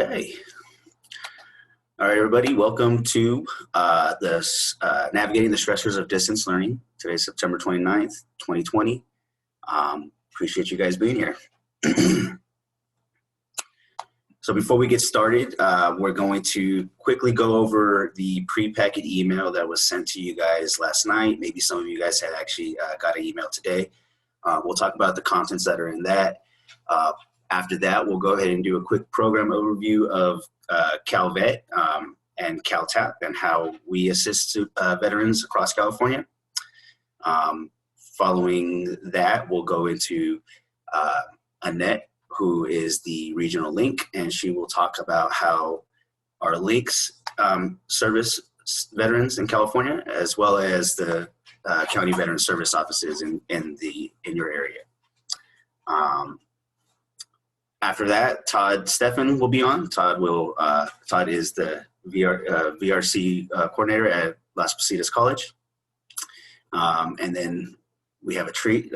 Okay. All right, everybody. Welcome to Navigating the Stressors of Distance Learning. Today's September 29th, 2020. Appreciate you guys being here. So before we get started, we're going to quickly go over the pre-packet email that was sent to you guys last night. Maybe some of you guys had actually got an email today. We'll talk about the contents that are in that. After that, we'll go ahead and do a quick program overview of CalVet and CalTAP and how we assist veterans across California. Following that, we'll go into Annette, who is the regional link, and she will talk about how our links service veterans in California, as well as the county veteran service offices in your area. After that, Todd Steffen will be on. Todd is the VRC coordinator at Las Positas College. And then we have a treat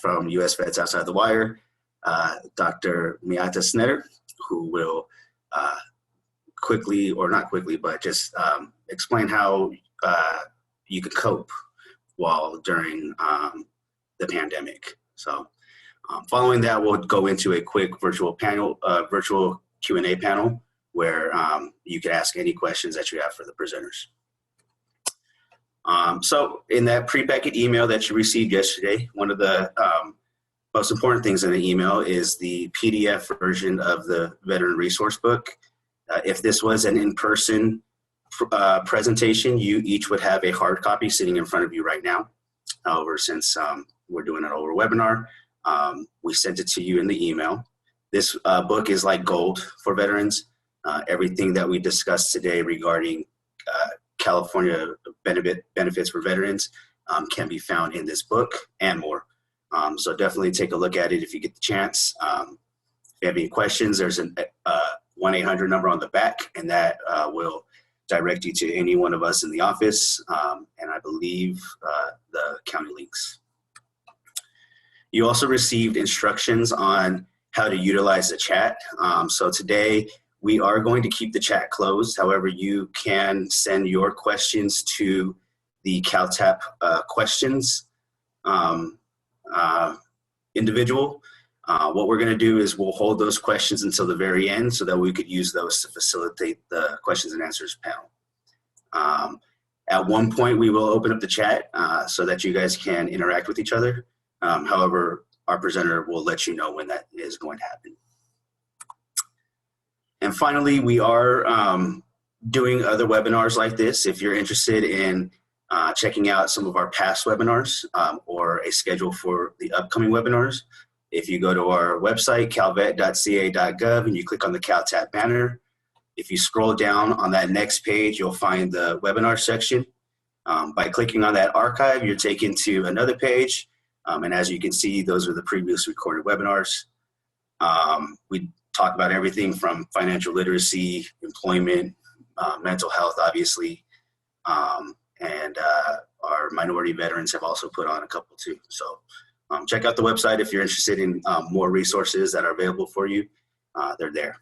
from U.S. Vets Outside the Wire, Dr. Miata Snetter, who will quickly, or not quickly, but just explain how you could cope during the pandemic. So following that, we'll go into a quick virtual Q&A panel where you can ask any questions that you have for the presenters. So in that pre-packet email that you received yesterday, one of the most important things in the email is the PDF version of the Veteran Resource Book. If this was an in-person presentation, you each would have a hard copy sitting in front of you right now. However, since we're doing it over webinar, we sent it to you in the email. This book is like gold for veterans. Everything that we discussed today regarding California benefits for veterans can be found in this book and more. So definitely take a look at it if you get the chance. If you have any questions, there's a 1-800 number on the back, and that will direct you to any one of us in the office, and I believe the county links. You also received instructions on how to utilize the chat. So today we are going to keep the chat closed. However, you can send your questions to the CalTAP questions individual. What we're going to do is we'll hold those questions until the very end so that we could use those to facilitate the questions and answers panel. At one point, we will open up the chat so that you guys can interact with each other. However, our presenter will let you know when that is going to happen. And finally, we are doing other webinars like this. If you're interested in checking out some of our past webinars or a schedule for the upcoming webinars, if you go to our website, calvet.ca.gov, and you click on the CalTAP banner, if you scroll down on that next page, you'll find the webinar section. By clicking on that archive, you're taken to another page. And as you can see, those are the previous recorded webinars. We talk about everything from financial literacy, employment, mental health, obviously, and our minority veterans have also put on a couple too. So check out the website if you're interested in more resources that are available for you. They're there.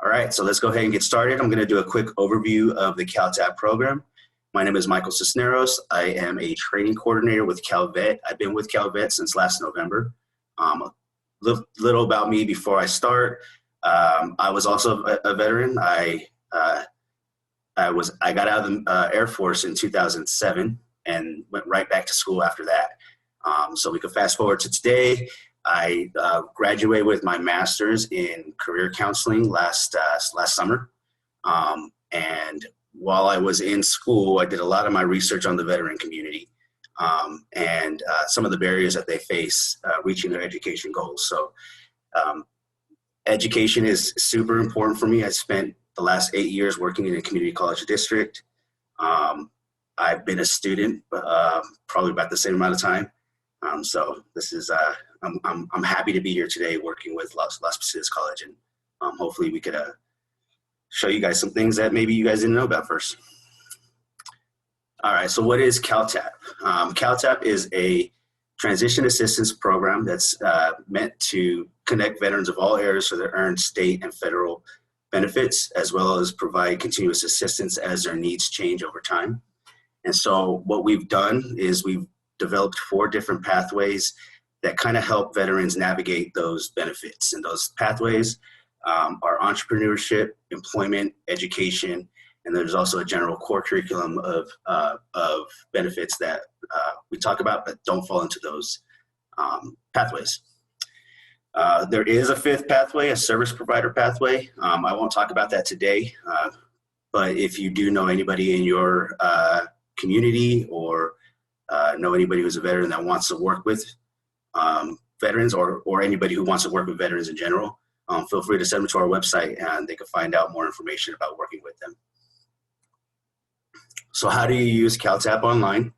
All right, so let's go ahead and get started. I'm going to do a quick overview of the CalTAP program. My name is Michael Cisneros. I am a training coordinator with CalVet. I've been with CalVet since last November. Little about me before I start. I was also a veteran. I got out of the Air Force in 2007 and went right back to school after that. So we could fast forward to today. I graduated with my master's in career counseling last summer. And while I was in school, I did a lot of my research on the veteran community and some of the barriers that they face reaching their education goals. So education is super important for me. I spent the last 8 years working in a community college district. I've been a student probably about the same amount of time. So this is I'm happy to be here today working with Las Positas College, and hopefully we could show you guys some things that maybe you guys didn't know about first. All right, so what is CalTAP? CalTAP is a transition assistance program that's meant to connect veterans of all areas for their earned state and federal benefits, as well as provide continuous assistance as their needs change over time. And so what we've done is we've developed 4 different pathways that kind of help veterans navigate those benefits. And those pathways are entrepreneurship, employment, education, and there's also a general core curriculum of benefits that we talk about, but don't fall into those pathways. There is a 5th pathway, a service provider pathway. I won't talk about that today, but if you do know anybody in your community or know anybody who's a veteran that wants to work with veterans or anybody who wants to work with veterans in general, feel free to send them to our website and they can find out more information about working with them. So how do you use CalTAP online?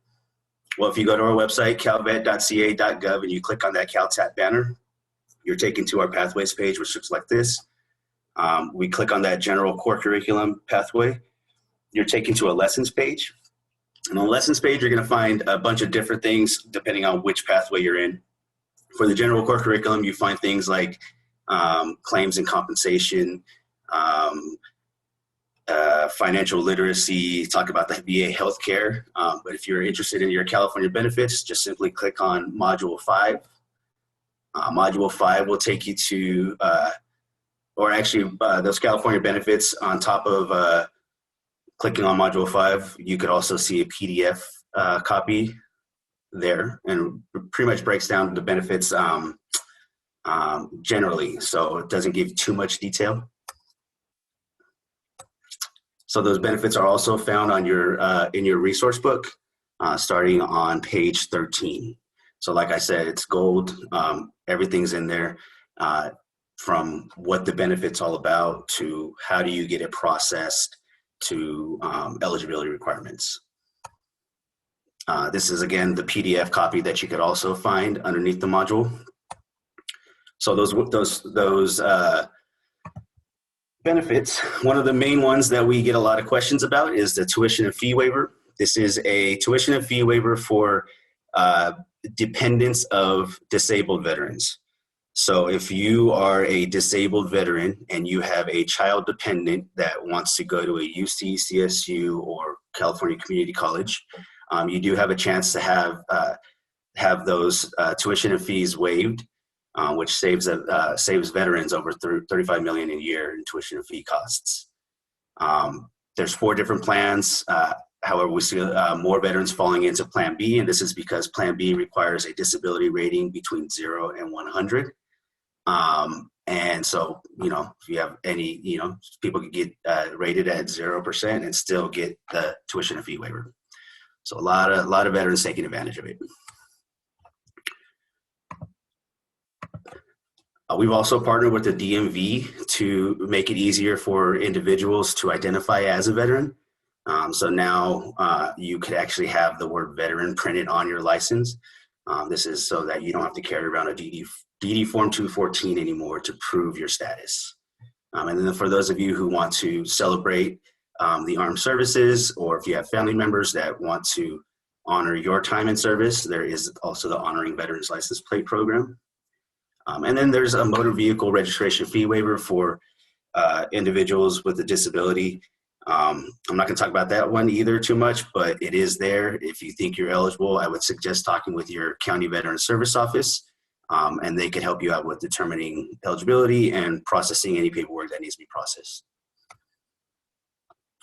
Well, if you go to our website, calvet.ca.gov, and you click on that CalTAP banner, you're taken to our pathways page, which looks like this. We click on that general core curriculum pathway. You're taken to a lessons page. And on the lessons page, you're going to find a bunch of different things depending on which pathway you're in. For the general core curriculum, you find things like claims and compensation, financial literacy, talk about the VA healthcare. But if you're interested in your California benefits, just simply click on Module 5. Module 5 will take you to, those California benefits on top of clicking on Module 5, you could also see a PDF copy there, and pretty much breaks down the benefits generally, so it doesn't give too much detail. So those benefits are also found on your in your resource book, starting on page 13. So like I said, it's gold. Everything's in there, from what the benefit's all about to how do you get it processed to eligibility requirements. This is, again, the PDF copy that you could also find underneath the module. So those benefits, one of the main ones that we get a lot of questions about is the tuition and fee waiver. This is a tuition and fee waiver for dependents of disabled veterans. So if you are a disabled veteran and you have a child dependent that wants to go to a UC, CSU, or California Community College, you do have a chance to have those tuition and fees waived, which saves veterans over $35 million a year in tuition and fee costs. There's 4 different plans. However, we see more veterans falling into Plan B, and this is because Plan B requires a disability rating between 0 and 100. And so, if you have any, people can get rated at 0% and still get the tuition and fee waiver. So a lot of veterans taking advantage of it. We've also partnered with the DMV to make it easier for individuals to identify as a veteran. So now you could actually have the word veteran printed on your license. This is so that you don't have to carry around a DD Form 214 anymore to prove your status. And then for those of you who want to celebrate the armed services, or if you have family members that want to honor your time in service, there is also the Honoring Veterans License Plate Program. And then there's a motor vehicle registration fee waiver for individuals with a disability. I'm not going to talk about that one either too much, but it is there. If you think you're eligible, I would suggest talking with your county veteran service office, and they could help you out with determining eligibility and processing any paperwork that needs to be processed.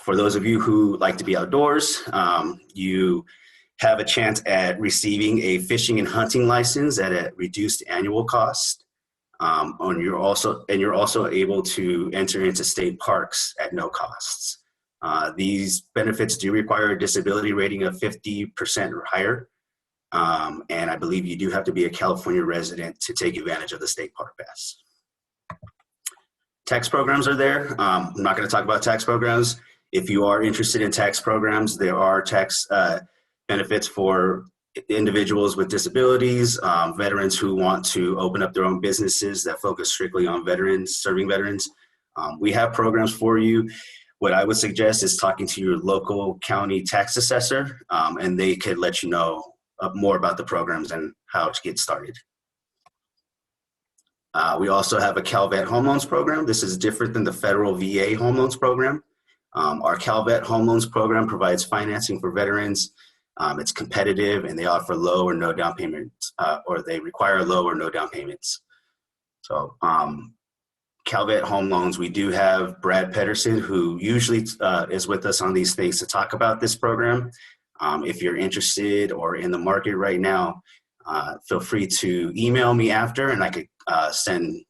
For those of you who like to be outdoors, you have a chance at receiving a fishing and hunting license at a reduced annual cost. And you're also able to enter into state parks at no costs. These benefits do require a disability rating of 50% or higher. And I believe you do have to be a California resident to take advantage of the state park pass. Tax programs are there. I'm not going to talk about tax programs. If you are interested in tax programs, there are tax benefits for individuals with disabilities, veterans who want to open up their own businesses that focus strictly on veterans, serving veterans. We have programs for you. What I would suggest is talking to your local county tax assessor, and they could let you know more about the programs and how to get started. We also have a CalVet Home Loans program. This is different than the federal VA Home Loans program. Our CalVet Home Loans program provides financing for veterans. It's competitive, and they offer low or no down payments, or they require low or no down payments. So CalVet Home Loans, we do have Brad Pedersen, who usually is with us on these things to talk about this program. If you're interested or in the market right now, feel free to email me after, and I could send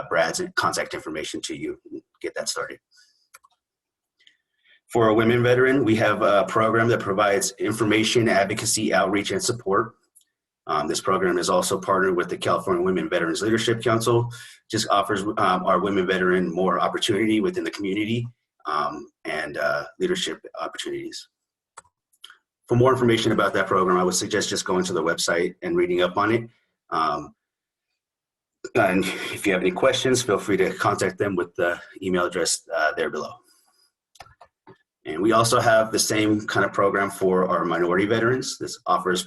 Brad's contact information to you and get that started. For a women veteran, we have a program that provides information, advocacy, outreach, and support. This program is also partnered with the California Women Veterans Leadership Council. Just offers our women veteran more opportunity within the community and leadership opportunities. For more information about that program, I would suggest just going to the website and reading up on it. And if you have any questions, feel free to contact them with the email address there below. And we also have the same kind of program for our minority veterans. This offers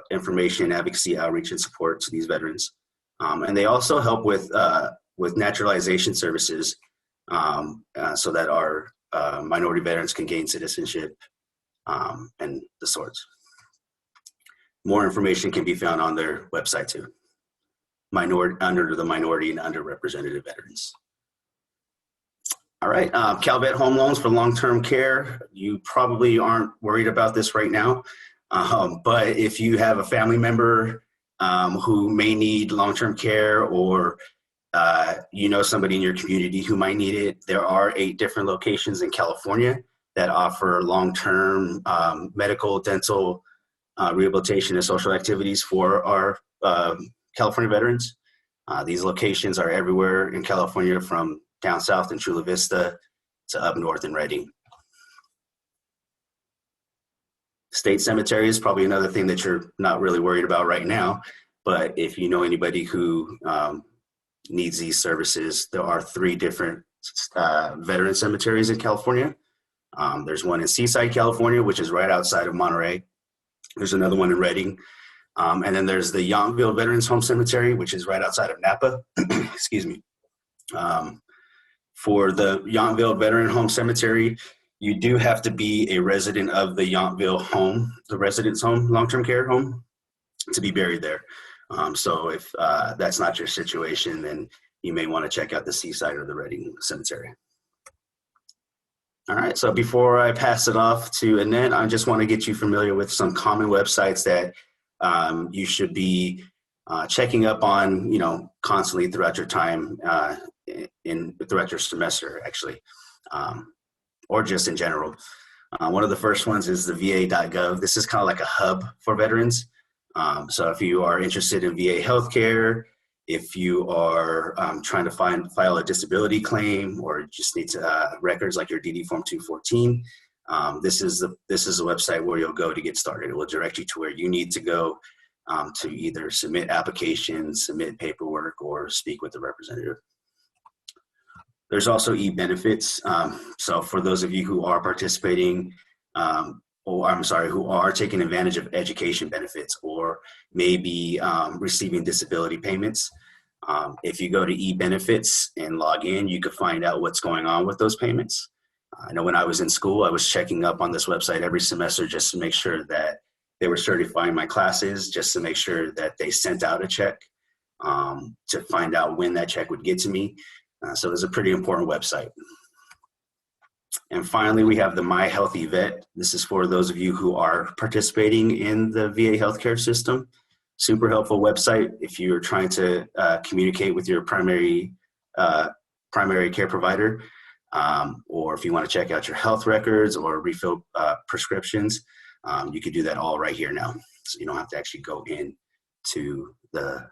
information, advocacy, outreach, and support to these veterans. And they also help with naturalization services so that our minority veterans can gain citizenship and the sorts. More information can be found on their website too. Under the minority and underrepresented veterans. All right, CalVet Home Loans for long-term care. You probably aren't worried about this right now, but if you have a family member who may need long-term care, or you know somebody in your community who might need it, there are 8 different locations in California that offer long-term medical, dental, rehabilitation, and social activities for our California veterans. These locations are everywhere in California, from down south in Chula Vista to up north in Redding. State cemetery is probably another thing that you're not really worried about right now, but if you know anybody who needs these services, there are 3 different veteran cemeteries in California. There's one in Seaside, California, which is right outside of Monterey. There's another one in Redding. And then there's the Yountville Veterans Home Cemetery, which is right outside of Napa. Excuse me. For the Yountville Veteran Home Cemetery, you do have to be a resident of the Yountville home, the residence home, long-term care home, to be buried there. So if that's not your situation, then you may want to check out the Seaside or the Redding Cemetery. All right, so before I pass it off to Annette, I just want to get you familiar with some common websites that you should be checking up on, constantly throughout your time throughout your semester, actually, or just in general. One of the first ones is the va.gov. This is kind of like a hub for veterans. So if you are interested in VA healthcare, if you are trying to file a disability claim, or just need records like your DD Form 214, this is the website where you'll go to get started. It will direct you to where you need to go to either submit applications, submit paperwork, or speak with the representative. There's also e-benefits. So for those of you who are participating, who are taking advantage of education benefits, or maybe receiving disability payments, if you go to e-benefits and log in, you can find out what's going on with those payments. I know when I was in school, I was checking up on this website every semester just to make sure that they were certifying my classes, just to make sure that they sent out a check to find out when that check would get to me. So it's a pretty important website. And finally, we have the My Healthy Vet. This is for those of you who are participating in the VA healthcare system. Super helpful website if you're trying to communicate with your primary care provider, or if you want to check out your health records or refill prescriptions. You can do that all right here now. So you don't have to actually go in to the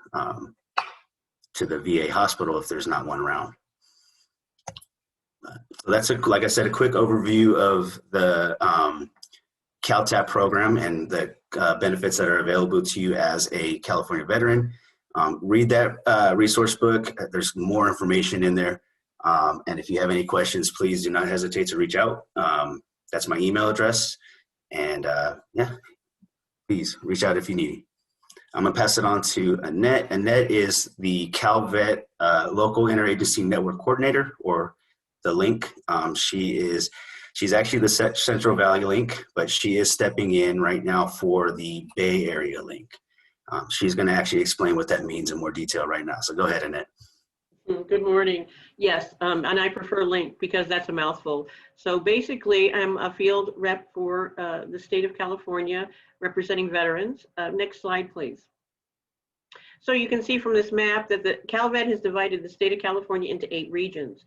VA hospital if there's not one around. So that's, like I said, a quick overview of the CalTAP program and the benefits that are available to you as a California veteran. Read that resource book. There's more information in there. And if you have any questions, please do not hesitate to reach out. That's my email address. And yeah, please reach out if you need. I'm going to pass it on to Annette. Annette is the CalVet Local Interagency Network Coordinator, or the link. She's actually the Central Valley link, but she is stepping in right now for the Bay Area link. She's going to actually explain what that means in more detail right now. So go ahead, Annette. Good morning. Yes, and I prefer link because that's a mouthful. So basically, I'm a field rep for the state of California representing veterans. Next slide, please. So you can see from this map that the CalVet has divided the state of California into 8 regions.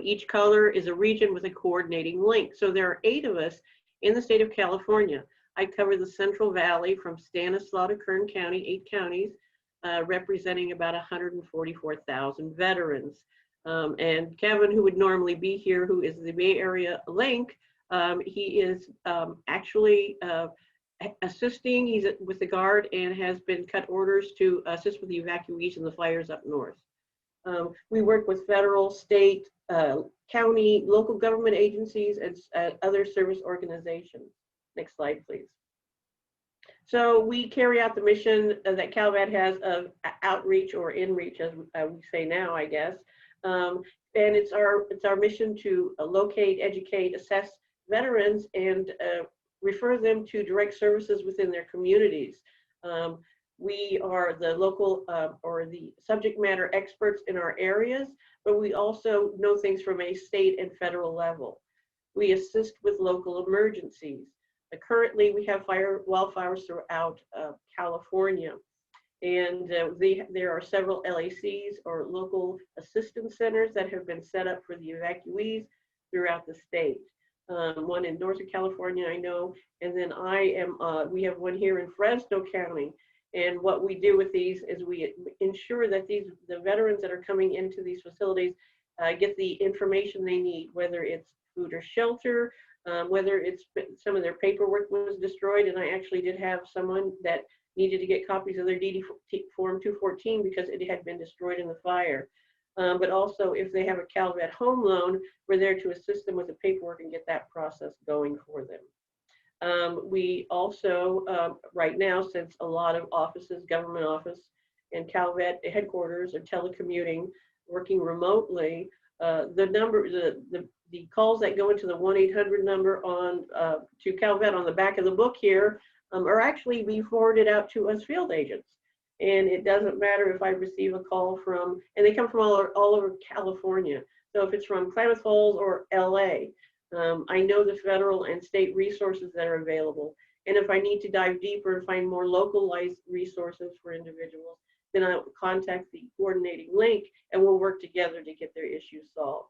Each color is a region with a coordinating link. So there are 8 of us in the state of California. I cover the Central Valley from Stanislaus to Kern County, 8 counties, representing about 144,000 veterans. And Kevin, who would normally be here, who is the Bay Area link, he is actually assisting. He's with the Guard and has been cut orders to assist with the evacuees and the fires up north. We work with federal, state, county, local government agencies, and other service organizations. Next slide, please. So we carry out the mission that CalVet has of outreach or inreach, as we say now, I guess. And it's our mission to locate, educate, assess veterans, and refer them to direct services within their communities. We are the local or the subject matter experts in our areas, but we also know things from a state and federal level. We assist with local emergencies. Currently, we have wildfires throughout California, and there are several LACs, or local assistance centers, that have been set up for the evacuees throughout the state. One in Northern California, I know, and then we have one here in Fresno County. And what we do with these is we ensure that the veterans that are coming into these facilities get the information they need, whether it's food or shelter, whether it's some of their paperwork was destroyed. And I actually did have someone that needed to get copies of their DD Form 214 because it had been destroyed in the fire. But also, if they have a CalVet home loan, we're there to assist them with the paperwork and get that process going for them. We also, right now, since a lot of offices, government office and CalVet headquarters are telecommuting, working remotely, the calls that go into the 1-800 number on to CalVet on the back of the book here are actually being forwarded out to us field agents. And it doesn't matter if I receive a call from, and they come from all over California. So if it's from Klamath Falls or LA, I know the federal and state resources that are available. And if I need to dive deeper and find more localized resources for individuals, then I'll contact the coordinating link and we'll work together to get their issues solved.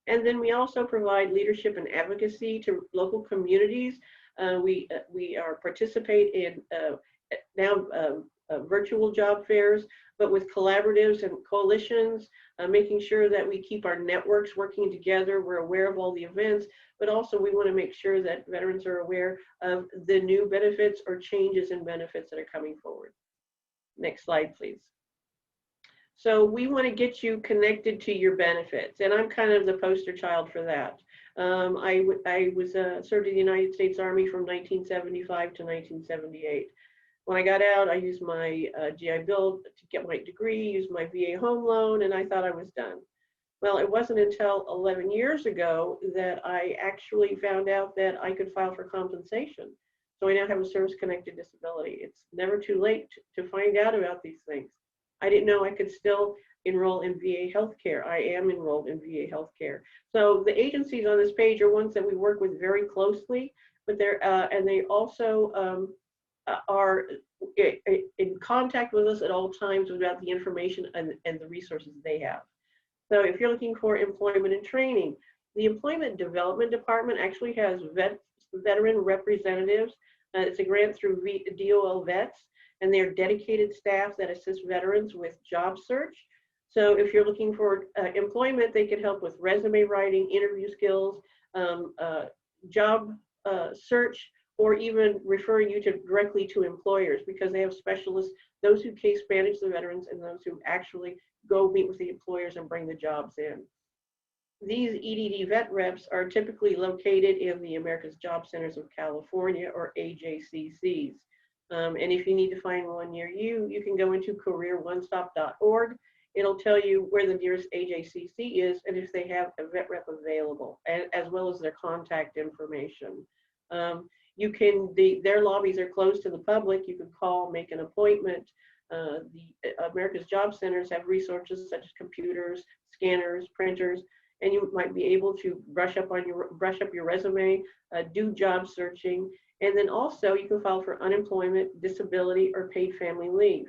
And then we also provide leadership and advocacy to local communities. We participate in now virtual job fairs, but with collaboratives and coalitions, making sure that we keep our networks working together. We're aware of all the events, but also we want to make sure that veterans are aware of the new benefits or changes in benefits that are coming forward. Next slide, please. So we want to get you connected to your benefits, and I'm kind of the poster child for that. I was served in the United States Army from 1975 to 1978. When I got out, I used my GI Bill to get my degree, used my VA home loan, and I thought I was done. Well, it wasn't until 11 years ago that I actually found out that I could file for compensation. So I now have a service-connected disability. It's never too late to find out about these things. I didn't know I could still enroll in VA healthcare. I am enrolled in VA healthcare. So the agencies on this page are ones that we work with very closely, but and they also are in contact with us at all times about the information and the resources they have. So if you're looking for employment and training, the Employment Development Department actually has veteran representatives. It's a grant through DOL Vets, and they're dedicated staff that assist veterans with job search. So if you're looking for employment, they can help with resume writing, interview skills, job search, or even referring you directly to employers, because they have specialists, those who case manage the veterans and those who actually go meet with the employers and bring the jobs in. These EDD vet reps are typically located in the America's Job Centers of California, or AJCCs. And if you need to find one near you, you can go into careeronestop.org. It'll tell you where the nearest AJCC is and if they have a vet rep available, as well as their contact information. Their lobbies are closed to the public. You can call, make an appointment. The America's Job Centers have resources such as computers, scanners, printers, and you might be able to brush up your resume, do job searching, and then also you can file for unemployment, disability, or paid family leave.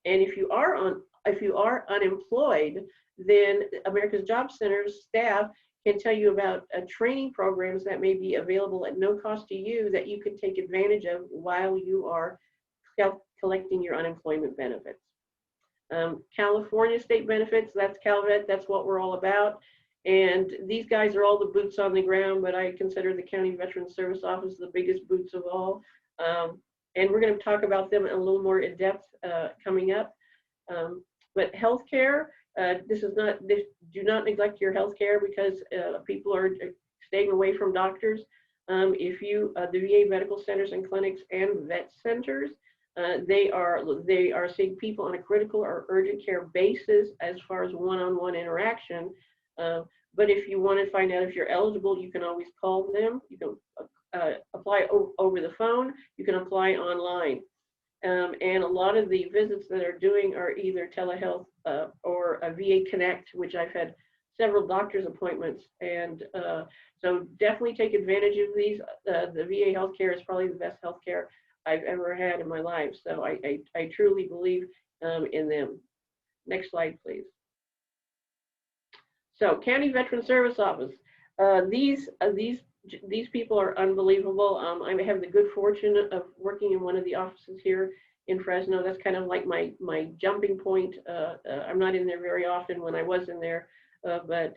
And if you are unemployed, then America's Job Centers staff can tell you about training programs that may be available at no cost to you that you can take advantage of while you are collecting your unemployment benefits. California state benefits, that's Calvet, that's what we're all about. And these guys are all the boots on the ground, but I consider the County Veterans Service Office the biggest boots of all. And we're going to talk about them a little more in depth coming up. But healthcare, do not neglect your healthcare because people are staying away from doctors. The VA medical centers and clinics and vet centers, they are seeing people on a critical or urgent care basis as far as one-on-one interaction. But if you want to find out if you're eligible, you can always call them. You can apply over the phone. You can apply online. And a lot of the visits that are doing are either telehealth or a VA Connect, which I've had several doctor's appointments. And so definitely take advantage of these. The VA healthcare is probably the best healthcare I've ever had in my life. So I truly believe in them. Next slide, please. So County Veteran Service Office. These people are unbelievable. I have the good fortune of working in one of the offices here in Fresno. That's kind of like my jumping point. I'm not in there very often when I was in there, but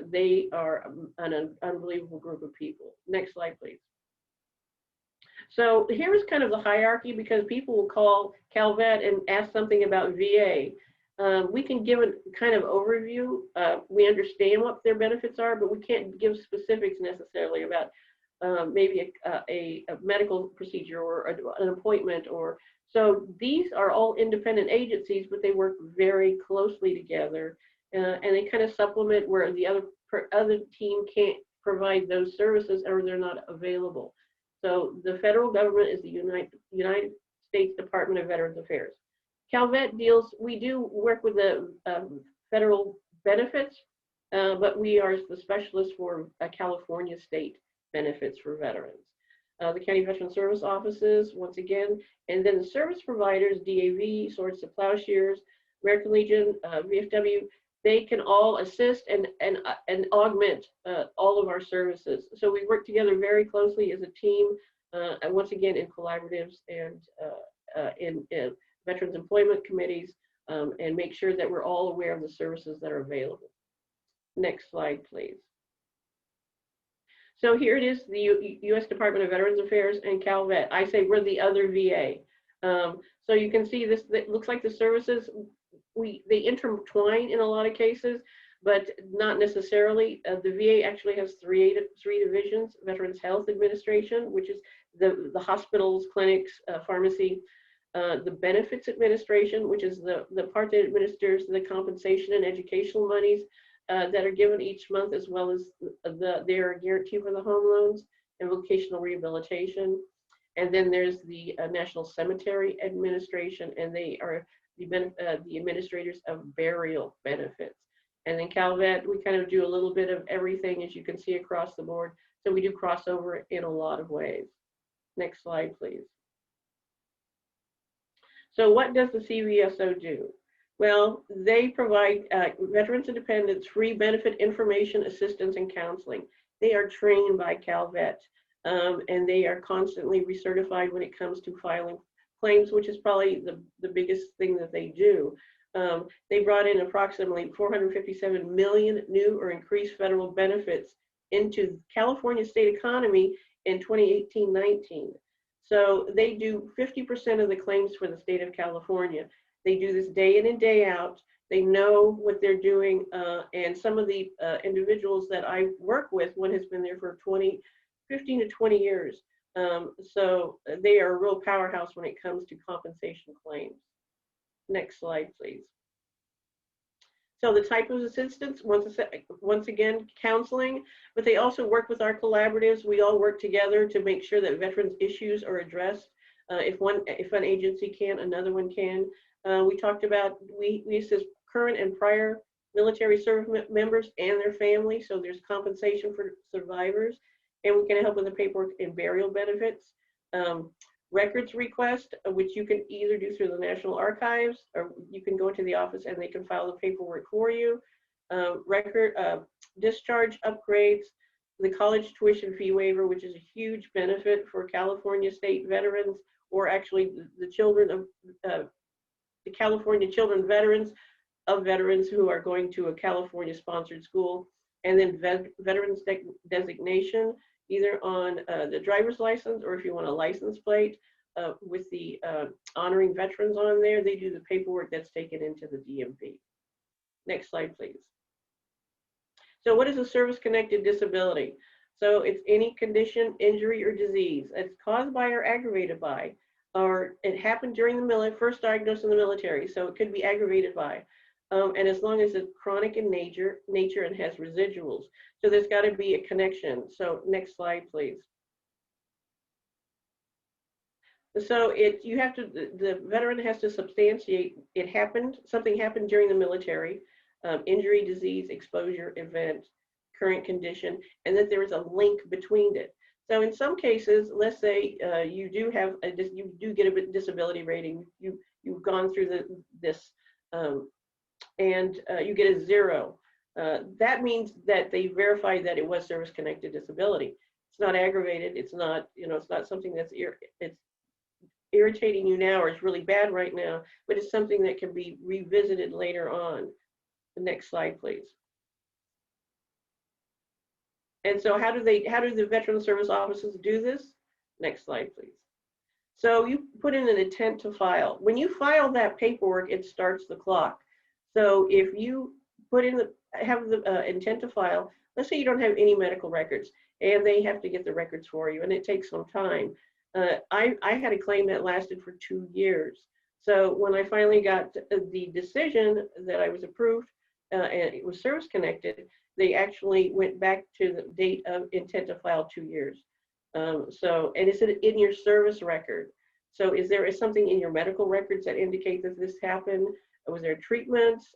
they are an unbelievable group of people. Next slide, please. So here's kind of the hierarchy because people will call Calvet and ask something about VA. We can give a kind of overview. We understand what their benefits are, but we can't give specifics necessarily about maybe a medical procedure or an appointment. So these are all independent agencies, but they work very closely together, and they kind of supplement where the other team can't provide those services or they're not available. So the federal government is the United States Department of Veterans Affairs. Calvet we do work with the federal benefits, but we are the specialists for California state benefits for veterans. The County Veteran Service Offices, once again, and then the service providers, DAV, Swords to Plowshares, American Legion, VFW, they can all assist and augment all of our services. So we work together very closely as a team, and once again in collaboratives and in veterans employment committees, and make sure that we're all aware of the services that are available. Next slide, please. So here it is, the U.S. Department of Veterans Affairs and Calvet. I say we're the other VA. So you can see this, it looks like the services, they intertwine in a lot of cases, but not necessarily. The VA actually has three divisions: Veterans Health Administration, which is the hospitals, clinics, pharmacy; the Benefits Administration, which is the part that administers the compensation and educational monies that are given each month, as well as their guarantee for the home loans and vocational rehabilitation. And then there's the National Cemetery Administration, and they are the administrators of burial benefits. And then Calvet, we kind of do a little bit of everything, as you can see across the board. So we do crossover in a lot of ways. Next slide, please. So what does the CVSO do? Well, they provide veterans and dependents free benefit information, assistance, and counseling. They are trained by Calvet, and they are constantly recertified when it comes to filing claims, which is probably the biggest thing that they do. They brought in approximately 457 million new or increased federal benefits into California state economy in 2018-19. So they do 50% of the claims for the state of California. They do this day in and day out. They know what they're doing. And some of the individuals that I work with, one has been there for 15 to 20 years. So they are a real powerhouse when it comes to compensation claims. Next slide, please. So the type of assistance, once again, counseling, but they also work with our collaboratives. We all work together to make sure that veterans' issues are addressed. If an agency can, another one can. We talked about, we assist current and prior military service members and their families, so there's compensation for survivors, and we can help with the paperwork and burial benefits. Records request, which you can either do through the National Archives, or you can go into the office and they can file the paperwork for you. Discharge upgrades, the college tuition fee waiver, which is a huge benefit for California state veterans, or actually the children of the California children veterans who are going to a California sponsored school. And then veterans designation, either on the driver's license, or if you want a license plate with the honoring veterans on there, they do the paperwork that's taken into the DMV. Next slide, please. So what is a service-connected disability? So it's any condition, injury, or disease that's caused by or aggravated by, or it happened during the military, first diagnosed in the military, so it could be aggravated by. And as long as it's chronic in nature and has residuals. So there's got to be a connection. So next slide, please. So the veteran has to substantiate it happened, something happened during the military, injury, disease, exposure, event, current condition, and that there is a link between it. So in some cases, let's say you do get a disability rating, you've gone through this. And you get a 0. That means that they verified that it was service-connected disability. It's not aggravated. It's not, it's not something that's it's irritating you now or it's really bad right now, but it's something that can be revisited later on. The next slide, please. And so how do the Veteran Service Offices do this? Next slide, please. So you put in an intent to file. When you file that paperwork, it starts the clock. So if you have the intent to file, let's say you don't have any medical records and they have to get the records for you and it takes some time. I had a claim that lasted for 2 years. So when I finally got the decision that I was approved and it was service connected, they actually went back to the date of intent to file 2 years. And it's in your service record. So is there something in your medical records that indicate that this happened? Was there treatments?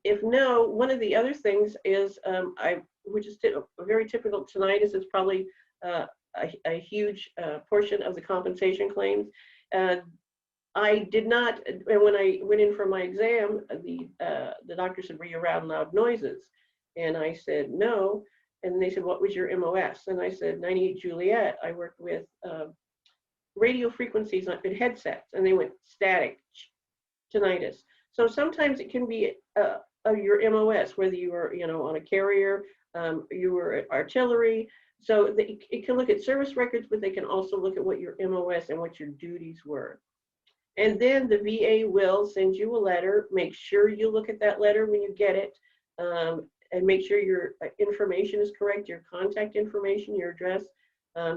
If no, one of the other things is, which is very typical, tinnitus is probably a huge portion of the compensation claims. I did not, and when I went in for my exam, the doctor said, were you around loud noises? And I said, no. And they said, what was your MOS? And I said, 98 Juliet. I worked with radio frequencies on headsets, and they went static, tinnitus. So sometimes it can be your MOS, whether you were, on a carrier, you were artillery. So it can look at service records, but they can also look at what your MOS and what your duties were. And then the VA will send you a letter. Make sure you look at that letter when you get it, and make sure your information is correct, your contact information, your address,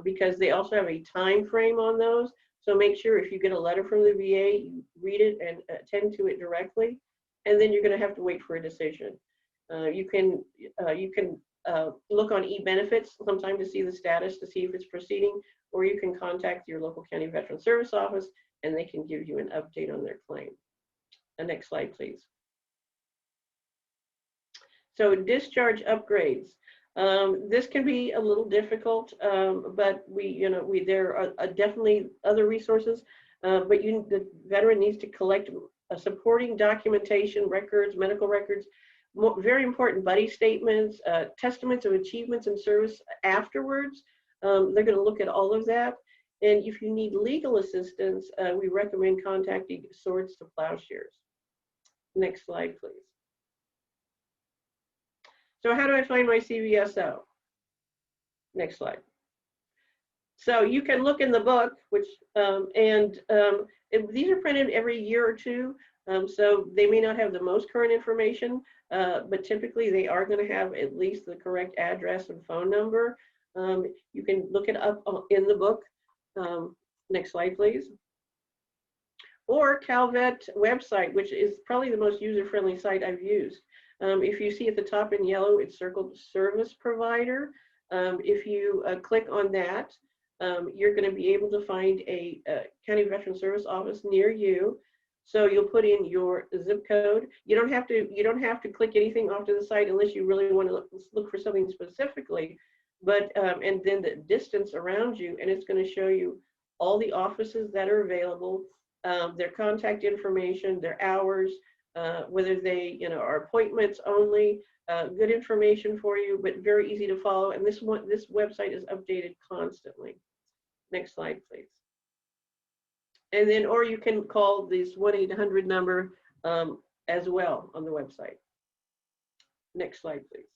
because they also have a time frame on those. So make sure if you get a letter from the VA, you read it and attend to it directly, and then you're going to have to wait for a decision. You can look on e-benefits sometime to see the status, to see if it's proceeding, or you can contact your local county veteran service office and they can give you an update on their claim. The next slide, please. So discharge upgrades. This can be a little difficult, but there are definitely other resources, but the veteran needs to collect supporting documentation, records, medical records, very important buddy statements, testaments of achievements and service afterwards. They're going to look at all of that. And if you need legal assistance, we recommend contacting Swords to Plowshares. Next slide, please. So how do I find my CVSO? Next slide. So you can look in the book, which these are printed every year or two, so they may not have the most current information, but typically they are going to have at least the correct address and phone number. You can look it up in the book. Next slide, please. Or Calvet website, which is probably the most user-friendly site I've used. If you see at the top in yellow, it's circled service provider. If you click on that, you're going to be able to find a county veteran service office near you. So you'll put in your zip code. You don't have to click anything off to the side unless you really want to look for something specifically. But and then the distance around you, and it's going to show you all the offices that are available, their contact information, their hours, whether they are appointments only. Good information for you, but very easy to follow. And this website is updated constantly. Next slide, please. And then, or you can call this 1-800 number as well on the website. Next slide, please.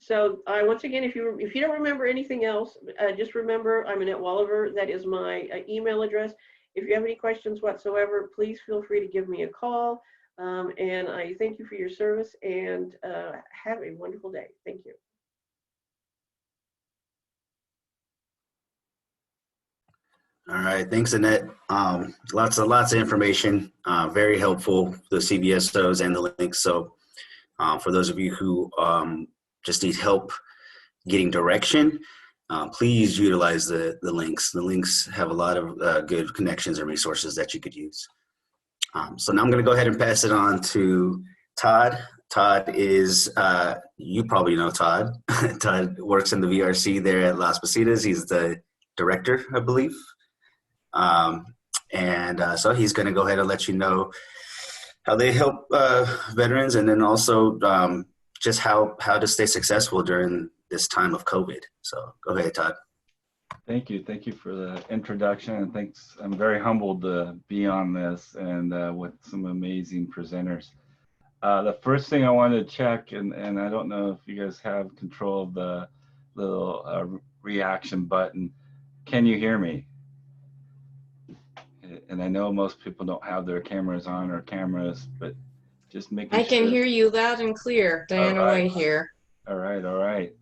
So once again, if you don't remember anything else, just remember I'm Annette Walliver. That is my email address. If you have any questions whatsoever, please feel free to give me a call. And I thank you for your service, and have a wonderful day. Thank you. All right, thanks, Annette. Lots of information, very helpful, the CVSOs and the links. So for those of you who just need help getting direction, please utilize the links. The links have a lot of good connections and resources that you could use. So now I'm going to go ahead and pass it on to Todd. Todd is, you probably know Todd. Todd works in the VRC there at Las Positas. He's the director, I believe. So he's going to go ahead and let you know how they help veterans, and then also just how to stay successful during this time of COVID. So go ahead, Todd. Thank you. Thank you for the introduction, and thanks. I'm very humbled to be on this and with some amazing presenters. The first thing I wanted to check, and I don't know if you guys have control of the little reaction button. Can you hear me? And I know most people don't have their cameras on or cameras, but just making sure. I can hear you loud and clear. Diana White here. All right, all right.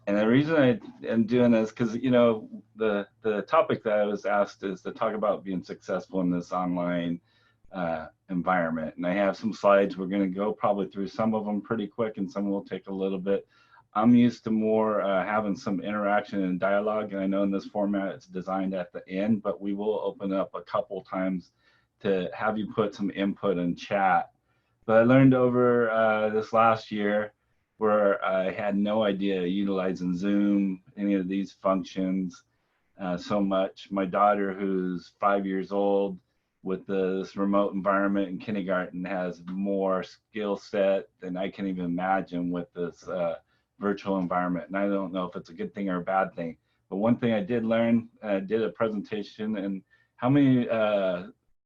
And the reason I am doing this, because the topic that I was asked is to talk about being successful in this online environment. And I have some slides. We're going to go probably through some of them pretty quick, and some will take a little bit. I'm used to more having some interaction and dialogue, and I know in this format it's designed at the end, but we will open up a couple times to have you put some input in chat. But I learned over this last year, where I had no idea utilizing Zoom, any of these functions so much. My daughter, who's 5 years old, with this remote environment in kindergarten, has more skill set than I can even imagine with this virtual environment. And I don't know if it's a good thing or a bad thing. But one thing I did learn, I did a presentation, and how many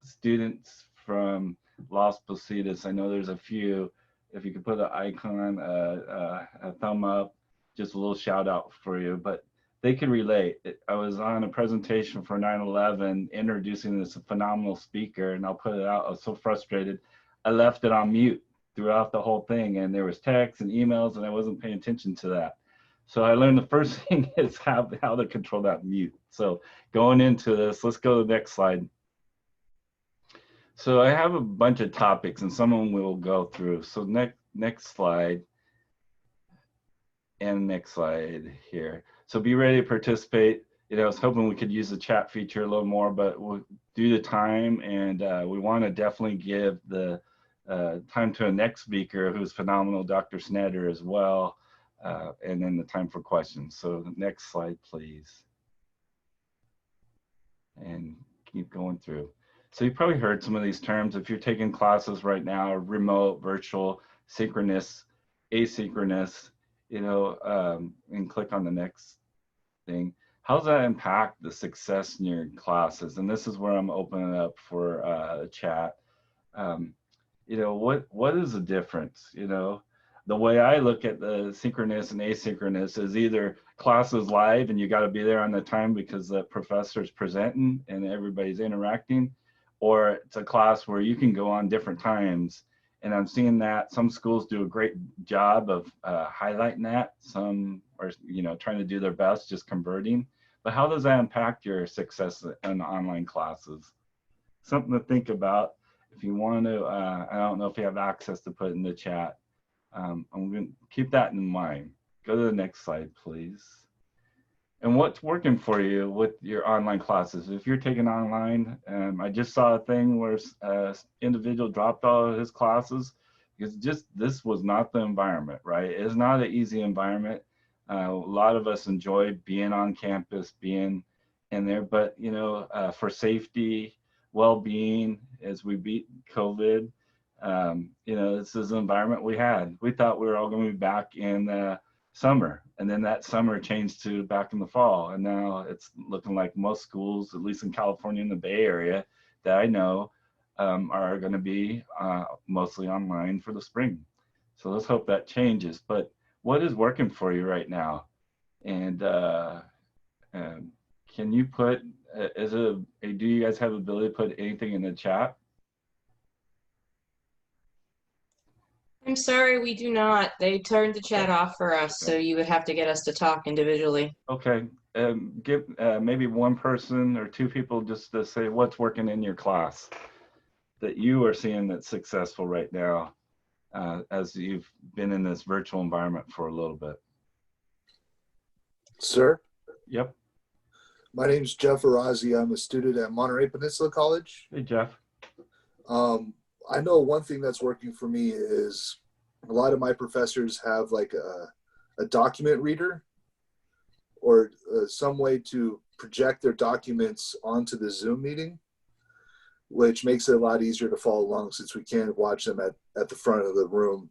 students from Las Positas, I know there's a few. If you could put an icon, a thumb up, just a little shout out for you, but they can relate. I was on a presentation for 9/11 introducing this phenomenal speaker, and I'll put it out. I was so frustrated. I left it on mute throughout the whole thing, and there was texts and emails, and I wasn't paying attention to that. So I learned the first thing is how to control that mute. So going into this, let's go to the next slide. So I have a bunch of topics, and some of them we will go through. So next slide, and next slide here. So be ready to participate. I was hoping we could use the chat feature a little more, but we'll do the time, and we want to definitely give the time to a next speaker who's phenomenal, Dr. Snetter, as well, and then the time for questions. So the next slide, please, and keep going through. So you probably heard some of these terms. If you're taking classes right now, remote, virtual, synchronous, asynchronous, and click on the next thing. How does that impact the success in your classes? And this is where I'm opening up for a chat. What is the difference? The way I look at the synchronous and asynchronous is either classes live and you got to be there on the time because the professor's presenting and everybody's interacting, or it's a class where you can go on different times And I'm seeing that some schools do a great job of highlighting that. Some are, trying to do their best, just converting. But how does that impact your success in online classes? Something to think about. If you want to, I don't know if you have access to put in the chat. I'm going to keep that in mind. Go to the next slide, please. And what's working for you with your online classes? If you're taking online, I just saw a thing where an individual dropped all of his classes because this was not the environment, right? It's not an easy environment. A lot of us enjoy being on campus, being in there, but for safety, well-being, as we beat COVID, this is the environment we had. We thought we were all going to be back in summer, and then that summer changed to back in the fall, and now it's looking like most schools, at least in California in the Bay Area that I know, are going to be mostly online for the spring. So let's hope that changes. But what is working for you right now? And can you put, do you guys have the ability to put anything in the chat? I'm sorry, we do not. They turned the chat off for us, so you would have to get us to talk individually. Okay, give maybe one person or two people just to say what's working in your class that you are seeing that's successful right now as you've been in this virtual environment for a little bit. Sir? Yep. My name's Jeff Arazi. I'm a student at Monterey Peninsula College. Hey, Jeff. I know one thing that's working for me is a lot of my professors have like a document reader or some way to project their documents onto the Zoom meeting, which makes it a lot easier to follow along since we can't watch them at the front of the room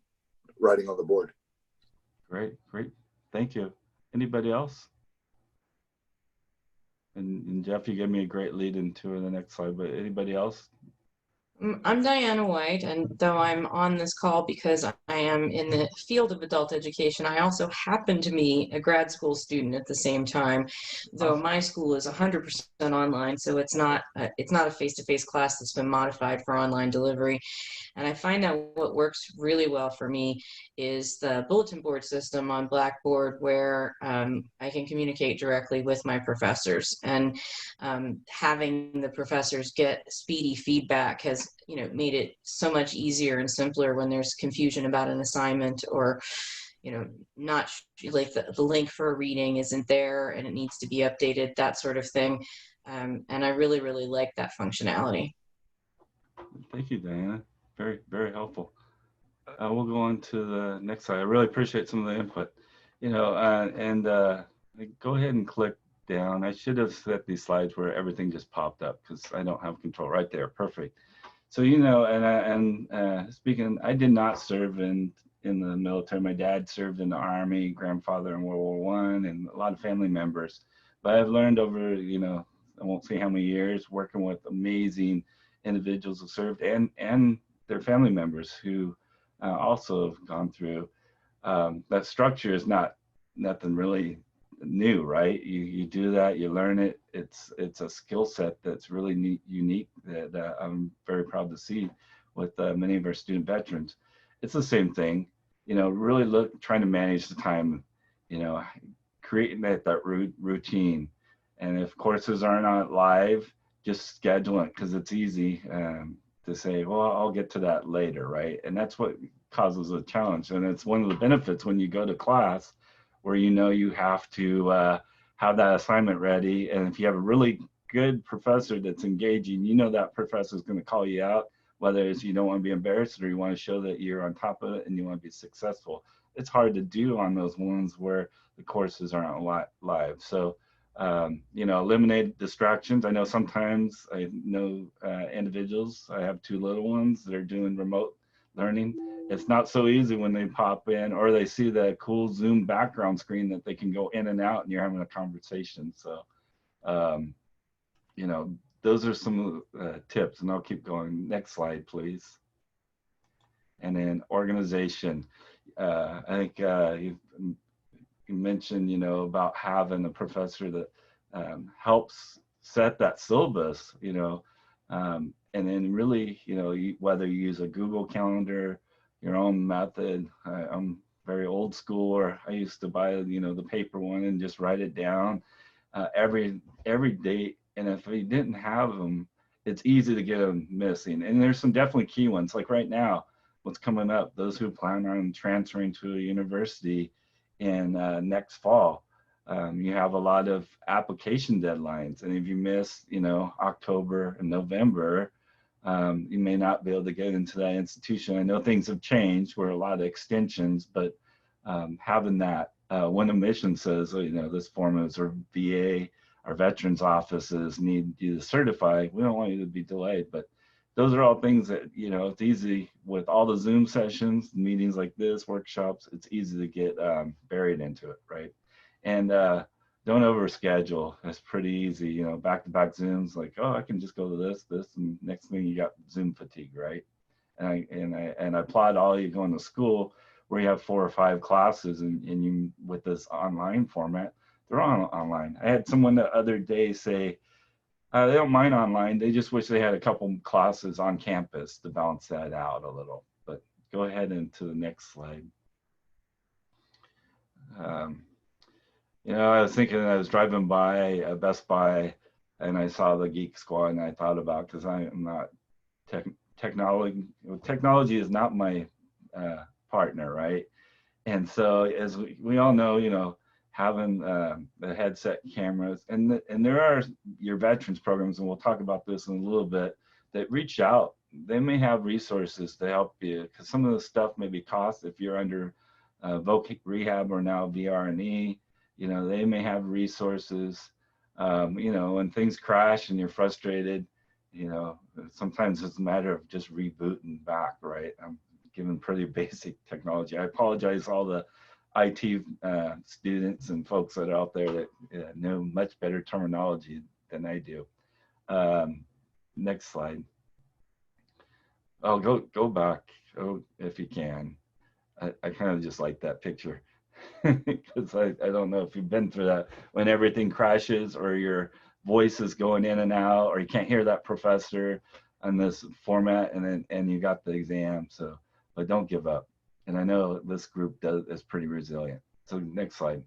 writing on the board. Great. Thank you. Anybody else? And Jeff, you gave me a great lead into the next slide, but anybody else? I'm Diana White, and though I'm on this call because I am in the field of adult education, I also happen to be a grad school student at the same time, though my school is 100% online, so it's not a face-to-face class that's been modified for online delivery. And I find that what works really well for me is the bulletin board system on Blackboard, where I can communicate directly with my professors, and having the professors get speedy feedback has made it so much easier and simpler when there's confusion about an assignment, or not like the link for a reading isn't there and it needs to be updated, that sort of thing. And I really like that functionality. Thank you, Diana. Very, very helpful. We'll go on to the next slide. I really appreciate some of the input. Go ahead and click down. I should have set these slides where everything just popped up because I don't have control. Right there, perfect. So speaking, I did not serve in the military. My dad served in the Army, grandfather in World War I, and a lot of family members. But I've learned over, I won't say how many years, working with amazing individuals who served and their family members who also have gone through. That structure is nothing really new, right? You do that, you learn it. It's a skill set that's really unique that I'm very proud to see with many of our student veterans. It's the same thing, really trying to manage the time, creating that routine. And if courses are not live, just schedule it, because it's easy to say, well, I'll get to that later, right? And that's what causes a challenge. And it's one of the benefits when you go to class where you have to have that assignment ready. And if you have a really good professor that's engaging, that professor is going to call you out, whether it's you don't want to be embarrassed or you want to show that you're on top of it and you want to be successful. It's hard to do on those ones where the courses aren't live. So eliminate distractions. I know sometimes individuals, I have two little ones that are doing remote learning. It's not so easy when they pop in or they see the cool Zoom background screen that they can go in and out and you're having a conversation. So, those are some tips, and I'll keep going. Next slide, please. And then organization. I think you mentioned, about having a professor that helps set that syllabus, And then really, whether you use a Google Calendar, your own method. I'm very old school, or I used to buy, the paper one and just write it down every date. And if we didn't have them, it's easy to get them missing. And there's some definitely key ones. Like right now, what's coming up, those who plan on transferring to a university in next fall, you have a lot of application deadlines. And if you miss, October and November, you may not be able to get into that institution. I know things have changed, where a lot of extensions, but having that, when a mission says, this form is our VA, our veterans offices need you to certify, we don't want you to be delayed. But those are all things that, it's easy with all the Zoom sessions, meetings like this, workshops, it's easy to get buried into it, right? And don't overschedule. It's pretty easy, back-to-back Zooms, like, oh, I can just go to this, and next thing you got Zoom fatigue, right? And I applaud all you going to school where you have 4 or 5 classes, and you, with this online format, they're all online. I had someone the other day say, they don't mind online, they just wish they had a couple classes on campus to balance that out a little. But go ahead into the next slide. I was thinking, I was driving by a Best Buy and I saw the Geek Squad, and I thought about, because I am not technology is not my partner, right? And so as we all know, having the headset cameras, and there are your veterans programs, and we'll talk about this in a little bit, that reach out. They may have resources to help you, because some of the stuff may be cost if you're under voc rehab or now VR&E. They may have resources. When things crash and you're frustrated, sometimes it's a matter of just rebooting back, right? I'm giving pretty basic technology. I apologize all the IT students and folks that are out there that know much better terminology than I do. Next slide. Oh, go back, if you can. I kind of just like that picture, because I don't know if you've been through that, when everything crashes or your voice is going in and out, or you can't hear that professor on this format, and you got the exam. So, but don't give up. And I know this group is pretty resilient. So next slide.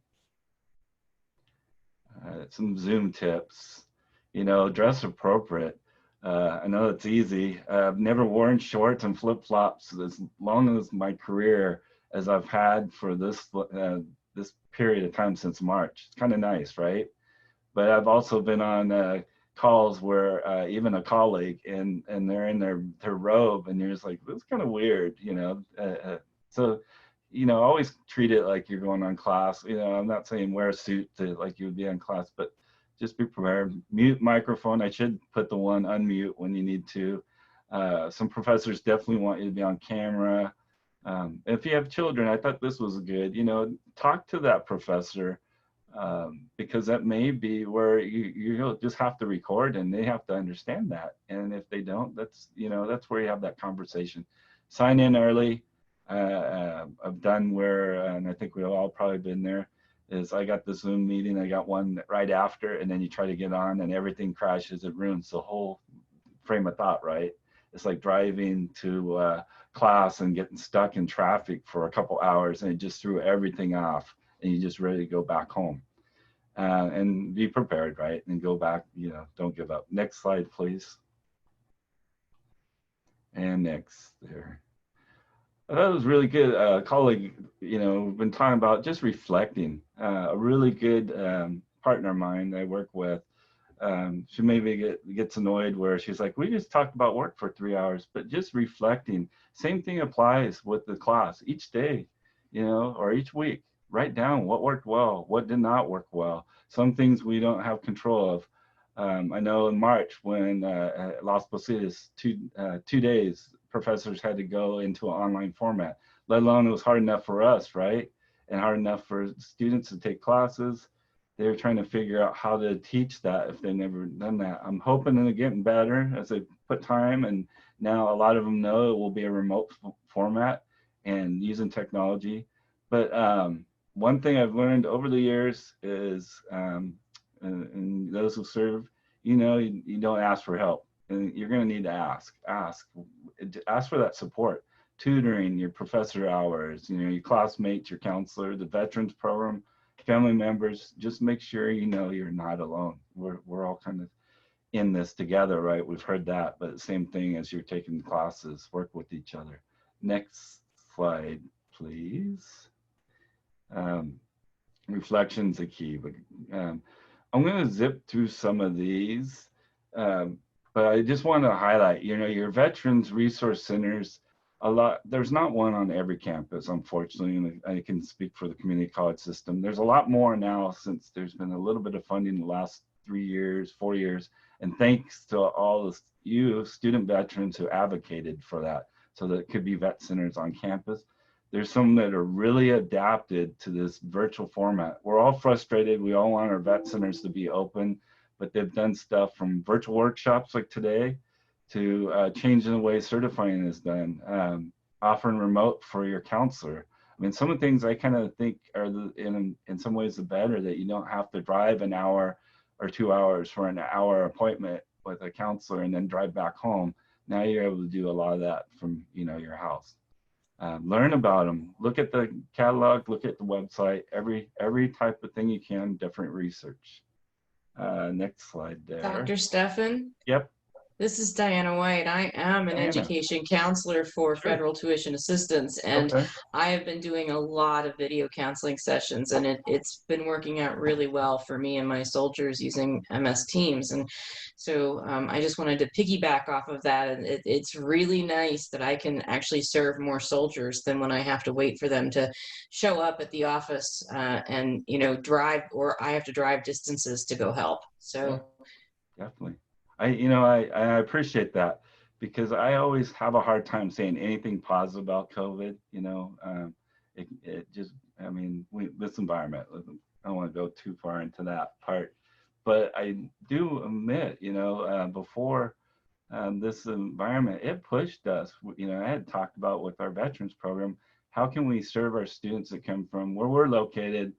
Some Zoom tips. Dress appropriate. I know it's easy. I've never worn shorts and flip-flops as long as my career as I've had for this period of time since March. It's kind of nice, right? But I've also been on calls where even a colleague and they're in their robe, and you're just like, that's kind of weird, So, always treat it like you're going on class. I'm not saying wear a suit like you would be on class, but just be prepared. Mute microphone. I should put the one unmute when you need to. Some professors definitely want you to be on camera. If you have children, I thought this was good. Talk to that professor, because that may be where you'll just have to record, and they have to understand that. And if they don't, that's where you have that conversation. Sign in early. I've done where, and I think we've all probably been there, is I got the Zoom meeting, I got one right after, and then you try to get on and everything crashes. It ruins the whole frame of thought, right? It's like driving to class and getting stuck in traffic for a couple hours, and it just threw everything off, and you just ready to go back home. And be prepared, right? And go back, don't give up. Next slide, please. And next there. That was really good. Colleague, we've been talking about just reflecting. A really good partner of mine I work with, she maybe gets annoyed where she's like, we just talked about work for 3 hours, but just reflecting. Same thing applies with the class each day, or each week. Write down what worked well, what did not work well. Some things we don't have control of. I know in March when Las Positas, 2 days, professors had to go into an online format, let alone it was hard enough for us, right? And hard enough for students to take classes. They were trying to figure out how to teach that if they've never done that. I'm hoping they're getting better as they put time, and now a lot of them know it will be a remote format and using technology. But one thing I've learned over the years is, and those who serve, you don't ask for help. and you're going to need to ask for that support, tutoring, your professor hours, you know, your classmates, your counselor, the veterans program, family members. Just make sure you know you're not alone. We're all kind of in this together, right? We've heard that, but same thing as you're taking classes, work with each other. Next slide, please. Reflection's a key, but I'm going to zip through some of these, but I just want to highlight, you know, your veterans resource centers, there's not one on every campus, unfortunately, and I can speak for the community college system. There's a lot more now since there's been a little bit of funding the last 3 years, 4 years, and thanks to all of you student veterans who advocated for that, so that it could be vet centers on campus. There's some that are really adapted to this virtual format. We're all frustrated. We all want our vet centers to be open, but they've done stuff from virtual workshops like today to changing the way certifying is done, offering remote for your counselor. I mean, some of the things I kind of think are in some ways the better, that you don't have to drive an hour or 2 hours for an hour appointment with a counselor and then drive back home. Now you're able to do a lot of that from, you know, your house. Learn about them. Look at the catalog. Look at the website. Every type of thing you can. Different research. Next slide there. Dr. Steffen? Yep. This is Diana White. I am an education counselor for federal tuition assistance, and I have been doing a lot of video counseling sessions, and it's been working out really well for me and my soldiers using MS Teams. And so I just wanted to piggyback off of that. And it's really nice that I can actually serve more soldiers than when I have to wait for them to show up at the office and, you know, drive, or I have to drive distances to go help. So definitely. I appreciate that, because I always have a hard time saying anything positive about COVID. You know, it just, I mean, this environment, I don't want to go too far into that part, but I do admit, you know, before this environment, it pushed us. You know, I had talked about with our veterans program, how can we serve our students that come from where we're located,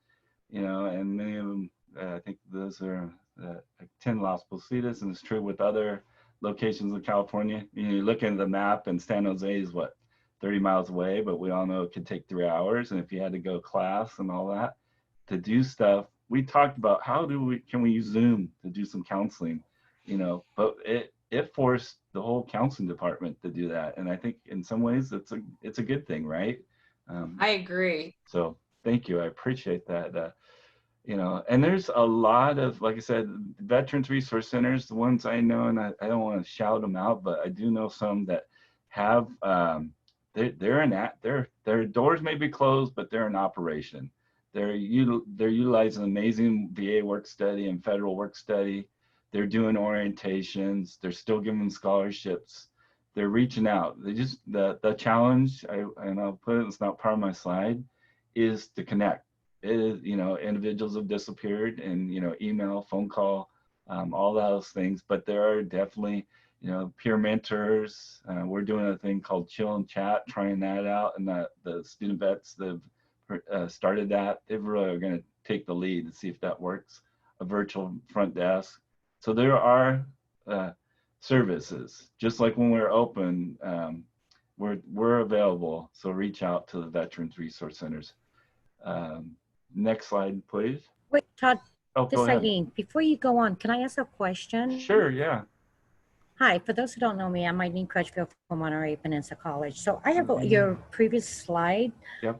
you know, and many of them, I think those are 10 Las Positas, and it's true with other locations in California. You know, you look at the map, and San Jose is what, 30 miles away, but we all know it could take 3 hours. And if you had to go class and all that to do stuff, we talked about can we use Zoom to do some counseling, you know, but it forced the whole counseling department to do that. And I think in some ways it's a good thing, right? I agree. So thank you. I appreciate that. You know, and there's a lot of, like I said, veterans resource centers, the ones I know, and I don't want to shout them out, but I do know some that have, their doors may be closed, but they're in operation. They're utilizing amazing VA work study and federal work study. They're doing orientations. They're still giving scholarships. They're reaching out. They just, the challenge, and I'll put it, it's not part of my slide, is to connect. It is, you know, individuals have disappeared, and, you know, email, phone call, all those things, but there are definitely, you know, peer mentors. We're doing a thing called Chill and Chat, trying that out, and the student vets that have started that, they really are going to take the lead and see if that works. A virtual front desk. So there are services, just like when we're open, we're available. So reach out to the Veterans Resource Centers. Next slide, please. Wait, Todd, oh, this is Eileen. Before you go on, can I ask a question? Sure, yeah. Hi, for those who don't know me, I'm Eileen Crutchfield from Monterey Peninsula College. So I have your previous slide. Yep.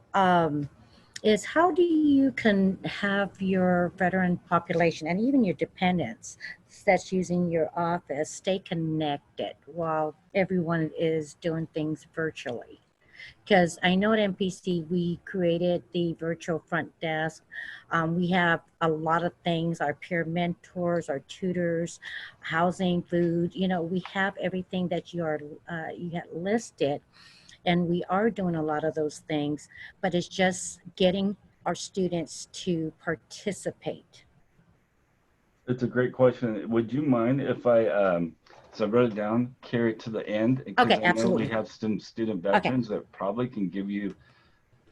Is how do you can have your veteran population and even your dependents that's using your office stay connected while everyone is doing things virtually? Because I know at MPC, we created the virtual front desk. We have a lot of things, our peer mentors, our tutors, housing, food, you know, we have everything that you had listed. And we are doing a lot of those things, but it's just getting our students to participate. It's a great question. Would you mind if I, so I wrote it down, carry it to the end? Okay, absolutely. We have some student veterans that probably can give you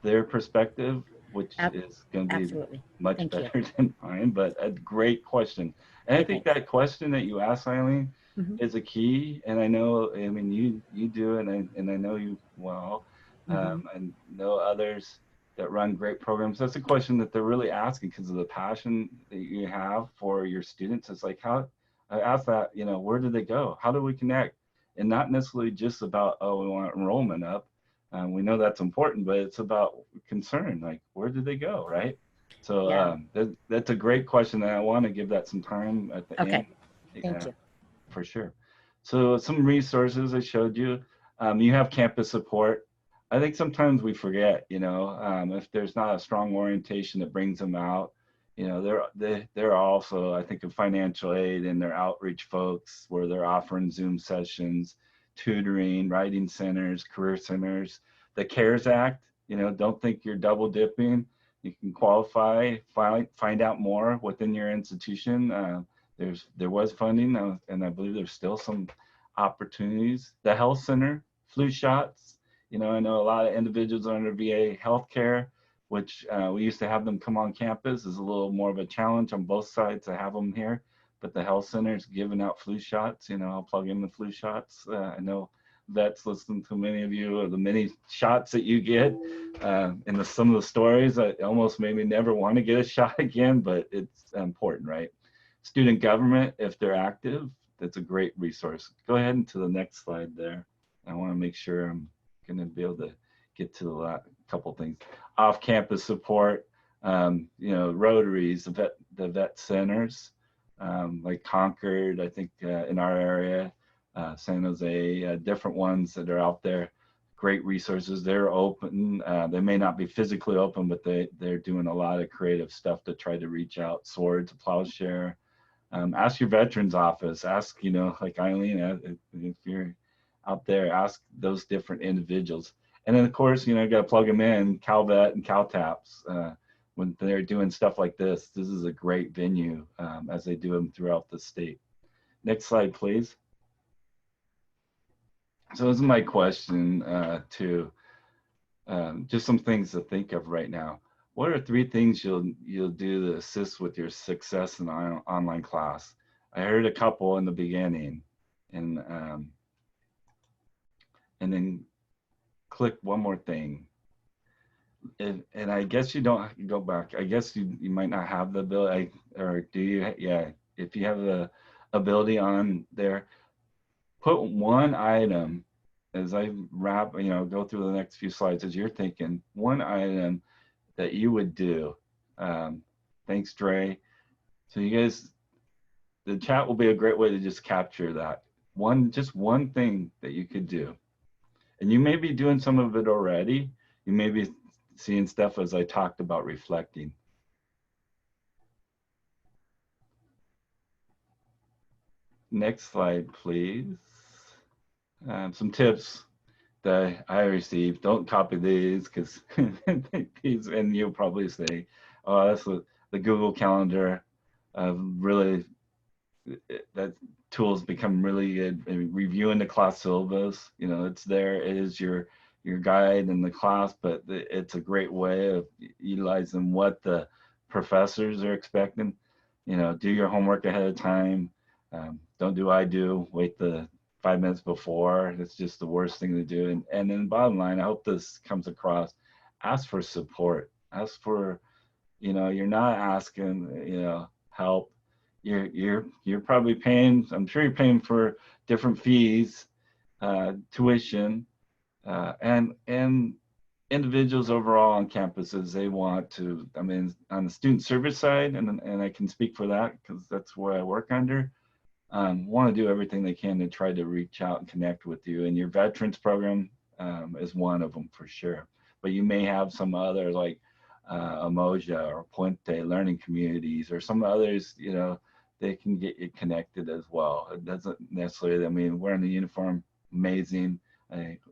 their perspective. which is going to be Absolutely. much Thank you. better than mine, but a great question. And I Okay, think thanks. that question that you asked, Eileen, Mhm. is a key. And I know, I mean, you do, and I know you well. Mhm. I know others that run great programs. That's a question that they're really asking because of the passion that you have for your students. It's like, how, I ask that, you know, where do they go? How do we connect? And not necessarily just about, oh, we want enrollment up. We know that's important, but it's about concern, like where did they go, right? So Yeah. that's a great question, and I want to give that some time at the end. Okay. Thank you. For sure. So some resources I showed you. You have campus support. I think sometimes we forget, you know, if there's not a strong orientation that brings them out, you know, they're also, I think, of financial aid and their outreach folks where they're offering Zoom sessions, tutoring, writing centers, career centers. The CARES Act, you know, don't think you're double dipping. You can qualify, find out more within your institution. There was funding, and I believe there's still some opportunities. The health center, flu shots. You know, I know a lot of individuals are under VA healthcare, which we used to have them come on campus. Is a little more of a challenge on both sides to have them here. But the health center is giving out flu shots. You know, I'll plug in the flu shots. I know vets listen to many of you of the many shots that you get. And some of the stories that almost made me never want to get a shot again, but it's important, right? Student government, if they're active, that's a great resource. Go ahead and to the next slide there. I want to make sure I'm going to be able to get to a couple things. Off-campus support, you know, Rotaries, the vet centers, like Concord, I think in our area, San Jose, different ones that are out there. Great resources. They're open. They may not be physically open, but they're doing a lot of creative stuff to try to reach out. Swords, Plowshare. Ask your veterans office. Ask, you know, like Eileen, if you're out there, ask those different individuals. And then, of course, you know, you got to plug them in, Calvet and CalTAPs. When they're doing stuff like this is a great venue as they do them throughout the state. Next slide, please. So this is my question to just some things to think of right now. What are 3 things you'll do to assist with your success in online class? I heard a couple in the beginning, and then click one more thing. And I guess you don't go back. I guess you might not have the ability, or do you? Yeah, if you have the ability on there, put one item as I wrap, you know, go through the next few slides as you're thinking, one item that you would do. Thanks, Dre. So you guys, the chat will be a great way to just capture that. Just one thing that you could do. And you may be doing some of it already. You may be seeing stuff as I talked about reflecting. Next slide, please. Some tips that I received. Don't copy these because these, and you'll probably say, oh, that's the Google Calendar. Really, that tool's become really good. Reviewing the class syllabus, you know, it's there. It is your guide in the class, but it's a great way of utilizing what the professors are expecting. You know, do your homework ahead of time. Don't do I do. Wait the 5 minutes before. It's just the worst thing to do. And then bottom line, I hope this comes across. Ask for support. Ask for, you know, you're not asking, you know, help. You're probably paying. I'm sure you're paying for different fees, tuition, and individuals overall on campuses. They want to. I mean, on the student service side, and I can speak for that because that's where I work under. Want to do everything they can to try to reach out and connect with you. And your veterans program is one of them for sure. But you may have some other like Umoja or Puente learning communities or some others, you know, they can get you connected as well. It doesn't necessarily, I mean, wearing the uniform, amazing.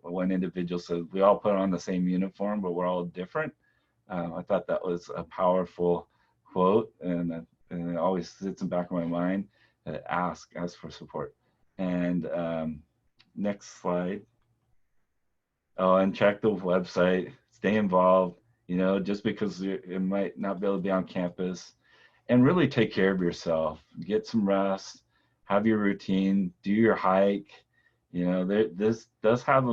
One individual said, we all put on the same uniform, but we're all different. I thought that was a powerful quote, and it always sits in the back of my mind. Ask for support. And next slide. Oh, and check the website, stay involved, you know, just because it might not be able to be on campus. And really take care of yourself, get some rest, have your routine, do your hike. You know, this does have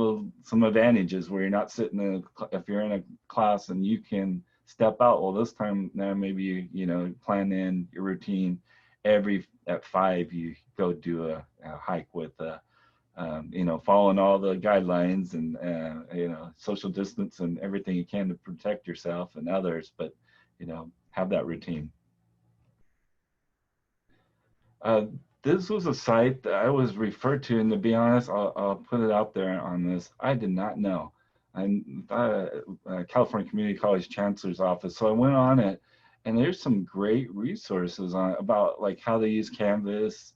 some advantages where you're not sitting if you're in a class and you can step out. Well, this time now maybe you know, plan in your routine. At 5 you go do a hike with you know, following all the guidelines and you know, social distance and everything you can to protect yourself and others, but you know, have that routine. This was a site that I was referred to, and to be honest, I'll put it out there on this. I did not know. I'm California Community College Chancellor's office, so I went on it, and there's some great resources on about like how they use Canvas,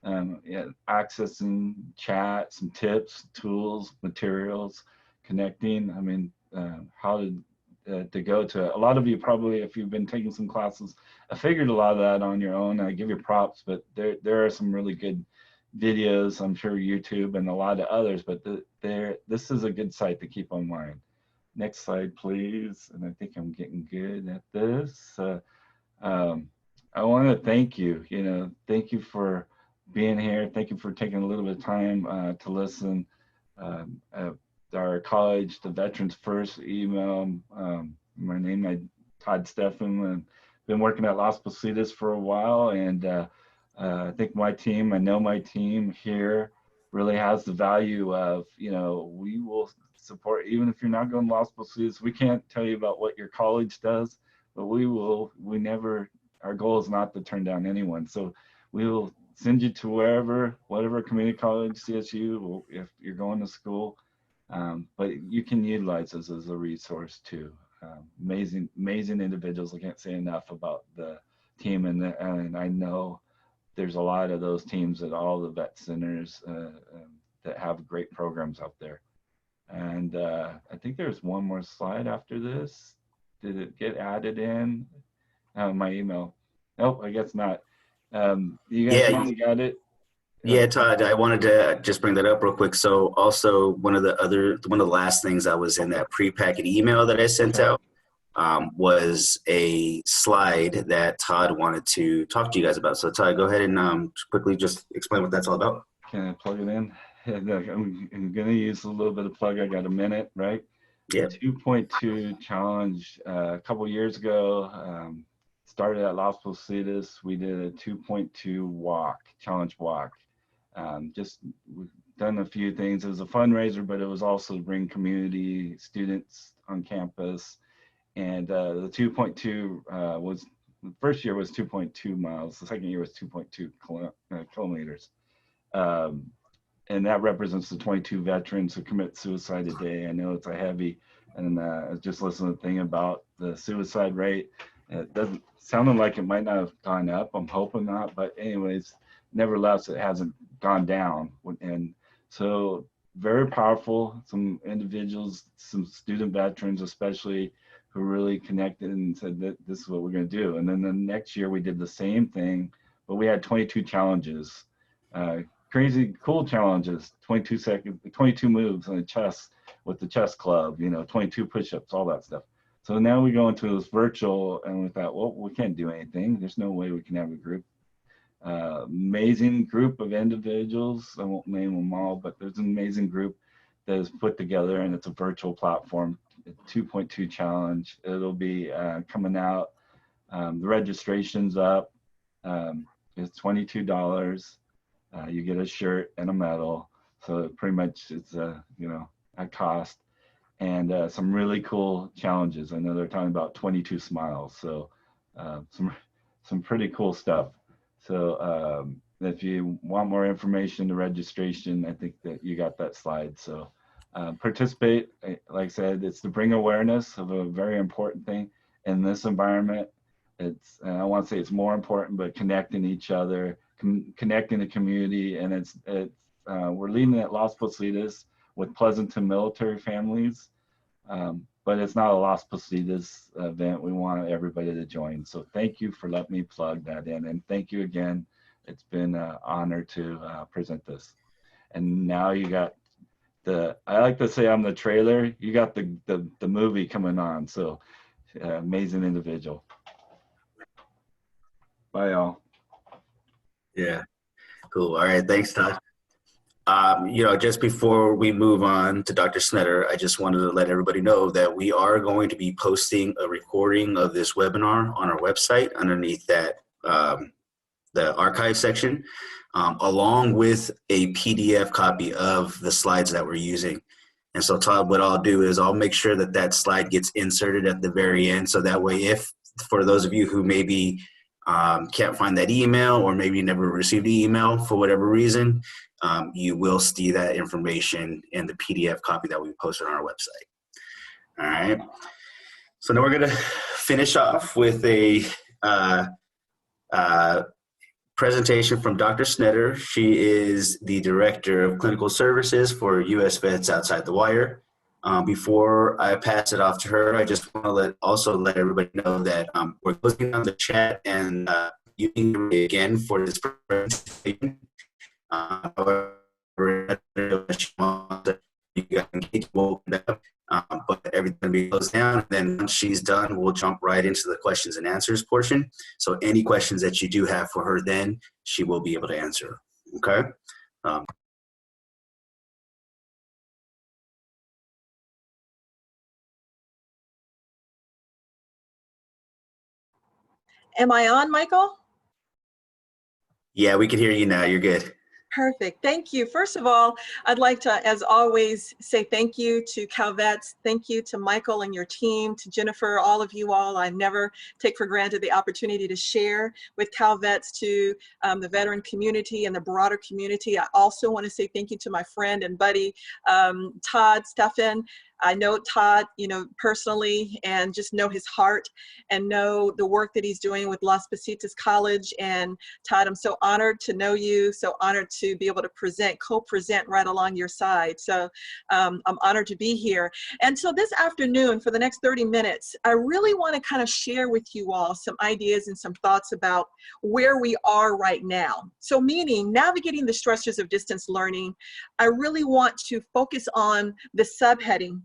yeah, accessing chat, some tips, tools, materials, connecting. I mean, how to go to. A lot of you probably, if you've been taking some classes, I figured a lot of that on your own. I give you props, but there are some really good videos. I'm sure YouTube and a lot of others, but this is a good site to keep in mind. Next slide, please. And I think I'm getting good at this. I want to thank you. You know, thank you for being here. Thank you for taking a little bit of time to listen. Our college, the Veterans First email. My name is Todd Steffen, and been working at Las Positas for a while. And I think my team, I know my team here really has the value of, you know, we will support, even if you're not going to Las Positas. We can't tell you about what your college does, but our goal is not to turn down anyone. So we will send you to whatever community college, CSU, if you're going to school. But you can utilize this as a resource too. Amazing individuals. I can't say enough about the team, and I know there's a lot of those teams at all the vet centers that have great programs out there. And I think there's one more slide after this. Did it get added in? My email. Nope, I guess not. You guys finally got it? Yeah, Todd, I wanted to just bring that up real quick. So also one of the last things I was in that pre-packet email that I sent out was a slide that Todd wanted to talk to you guys about. So Todd, go ahead and quickly just explain what that's all about. Can I plug it in? I'm going to use a little bit of plug. I got a minute, right? Yeah. 2.2 challenge a couple years ago. Started at Las Positas. We did a 2.2 challenge walk. We've done a few things. It was a fundraiser, but it was also to bring community students on campus. And the 2.2 was, the first year was 2.2 miles. The second year was 2.2 kilometers. And that represents the 22 veterans who commit suicide a day. I know it's a heavy, and I was just listening to the thing about the suicide rate. It doesn't sound like it might not have gone up. I'm hoping not, but anyways, nevertheless, it hasn't gone down. And so very powerful, some individuals, some student veterans especially, who really connected and said that this is what we're going to do. And then the next year we did the same thing, but we had 22 challenges, crazy cool challenges, 22 moves on the chest with the chest club, you know, 22 push-ups, all that stuff. So now we go into this virtual, and we thought, well, we can't do anything. There's no way we can have a group. Amazing group of individuals. I won't name them all, but there's an amazing group that is put together, and it's a virtual platform, a 2.2 challenge. It'll be coming out. The registration's up. It's $22. You get a shirt and a medal. So pretty much it's at cost. And some really cool challenges. I know they're talking about 22 smiles. So some pretty cool stuff. So if you want more information, the registration, I think that you got that slide. So participate. Like I said, it's to bring awareness of a very important thing in this environment. It's, I want to say it's more important, but connecting each other, connecting the community. And we're leading at Las Positas with Pleasanton military families, but it's not a Las Positas event. We want everybody to join. So thank you for letting me plug that in, and thank you again. It's been an honor to present this. And now you got I like to say I'm the trailer. You got the movie coming on. So Amazing individual. Bye, all. Yeah, cool. All right, thanks, Todd. Just before we move on to Dr. Snetter, I just wanted to let everybody know that we are going to be posting a recording of this webinar on our website underneath that, the archive section, along with a PDF copy of the slides that we're using. And so, Todd, what I'll do is I'll make sure that that slide gets inserted at the very end. So that way, if for those of you who maybe can't find that email or maybe never received the email for whatever reason, you will see that information in the PDF copy that we posted on our website. All right. So now we're going to finish off with a presentation from Dr. Snetter. She is the Director of Clinical Services for U.S. Vets Outside the Wire. Before I pass it off to her, I just want to also let everybody know that we're closing on the chat and using it again for this presentation. However, you guys can keep open up, but everything will be closed down. And then once she's done, we'll jump right into the questions and answers portion. So any questions that you do have for her, then she will be able to answer. Okay. Am I on, Michael? Yeah, we can hear you now. You're good. Perfect. Thank you. First of all, I'd like to, as always, say thank you to CalVets. Thank you to Michael and your team, to Jennifer, all of you all. I never take for granted the opportunity to share with CalVets, to the veteran community and the broader community. I also want to say thank you to my friend and buddy, Todd Steffen. I know Todd, personally, and just know his heart and know the work that he's doing with Las Positas College. And Todd, I'm so honored to know you, so honored to be able to co-present right along your side. So I'm honored to be here. And so this afternoon, for the next 30 minutes, I really want to kind of share with you all some ideas and some thoughts about where we are right now. So meaning navigating the stressors of distance learning, I really want to focus on the subheading,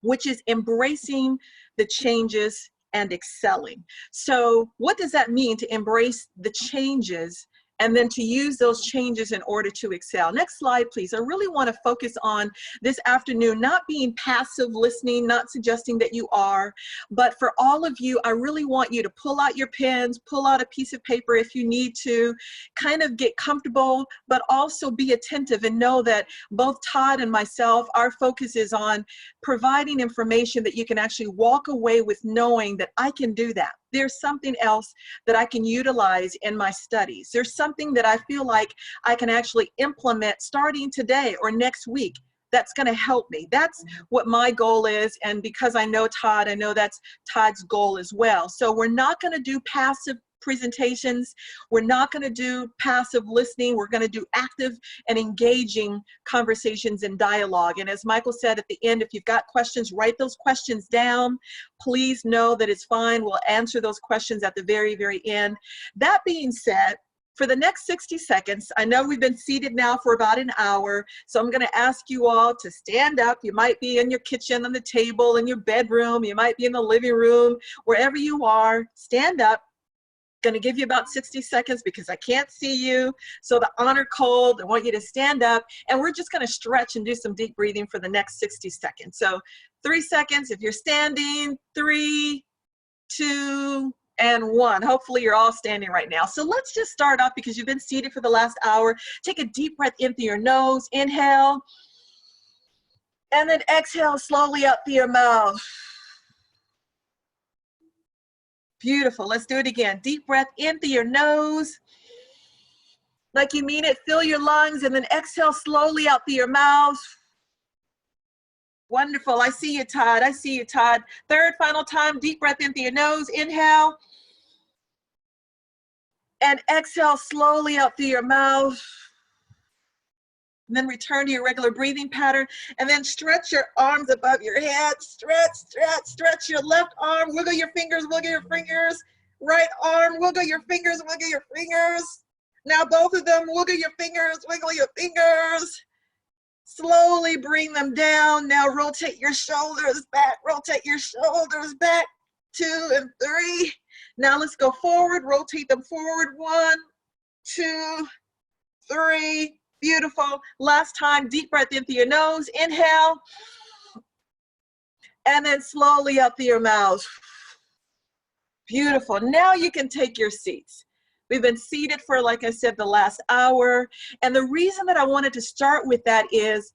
which is embracing the changes and excelling. So what does that mean, to embrace the changes and then to use those changes in order to excel? Next slide, please. I really want to focus on this afternoon, not being passive listening, not suggesting that you are, but for all of you, I really want you to pull out your pens, pull out a piece of paper if you need to, kind of get comfortable, but also be attentive and know that both Todd and myself, our focus is on providing information that you can actually walk away with knowing that I can do that. There's something else that I can utilize in my studies. There's something that I feel like I can actually implement starting today or next week that's going to help me. That's what my goal is. And because I know Todd, I know that's Todd's goal as well. So we're not going to do passive presentations. We're not going to do passive listening. We're going to do active and engaging conversations and dialogue. And as Michael said at the end, if you've got questions, write those questions down. Please know that it's fine. We'll answer those questions at the very, very end. That being said, for the next 60 seconds, I know we've been seated now for about an hour, so I'm going to ask you all to stand up. You might be in your kitchen, on the table, in your bedroom. You might be in the living room, wherever you are. Stand up. Going to give you about 60 seconds because I can't see you. So the honor code, I want you to stand up, and we're just going to stretch and do some deep breathing for the next 60 seconds. So 3 seconds if you're standing, 3, 2, and 1. Hopefully you're all standing right now. So let's just start off because you've been seated for the last hour. Take a deep breath in through your nose, inhale, and then exhale slowly out through your mouth. Beautiful. Let's do it again. Deep breath in through your nose, like you mean it. Fill your lungs, and then exhale slowly out through your mouth. Wonderful. I see you, Todd. I see you, Todd. Third, final time. Deep breath in through your nose. Inhale. And exhale slowly out through your mouth. And then return to your regular breathing pattern. And then stretch your arms above your head. Stretch, stretch, stretch your left arm. Wiggle your fingers, wiggle your fingers. Right arm, wiggle your fingers, wiggle your fingers. Now both of them, wiggle your fingers, wiggle your fingers. Slowly bring them down. Now rotate your shoulders back, rotate your shoulders back. 2, and 3. Now let's go forward, rotate them forward. 1, 2, 3. Beautiful. Last time, deep breath in through your nose. Inhale. And then slowly up through your mouth. Beautiful. Now you can take your seats. We've been seated for, like I said, the last hour. And the reason that I wanted to start with that is,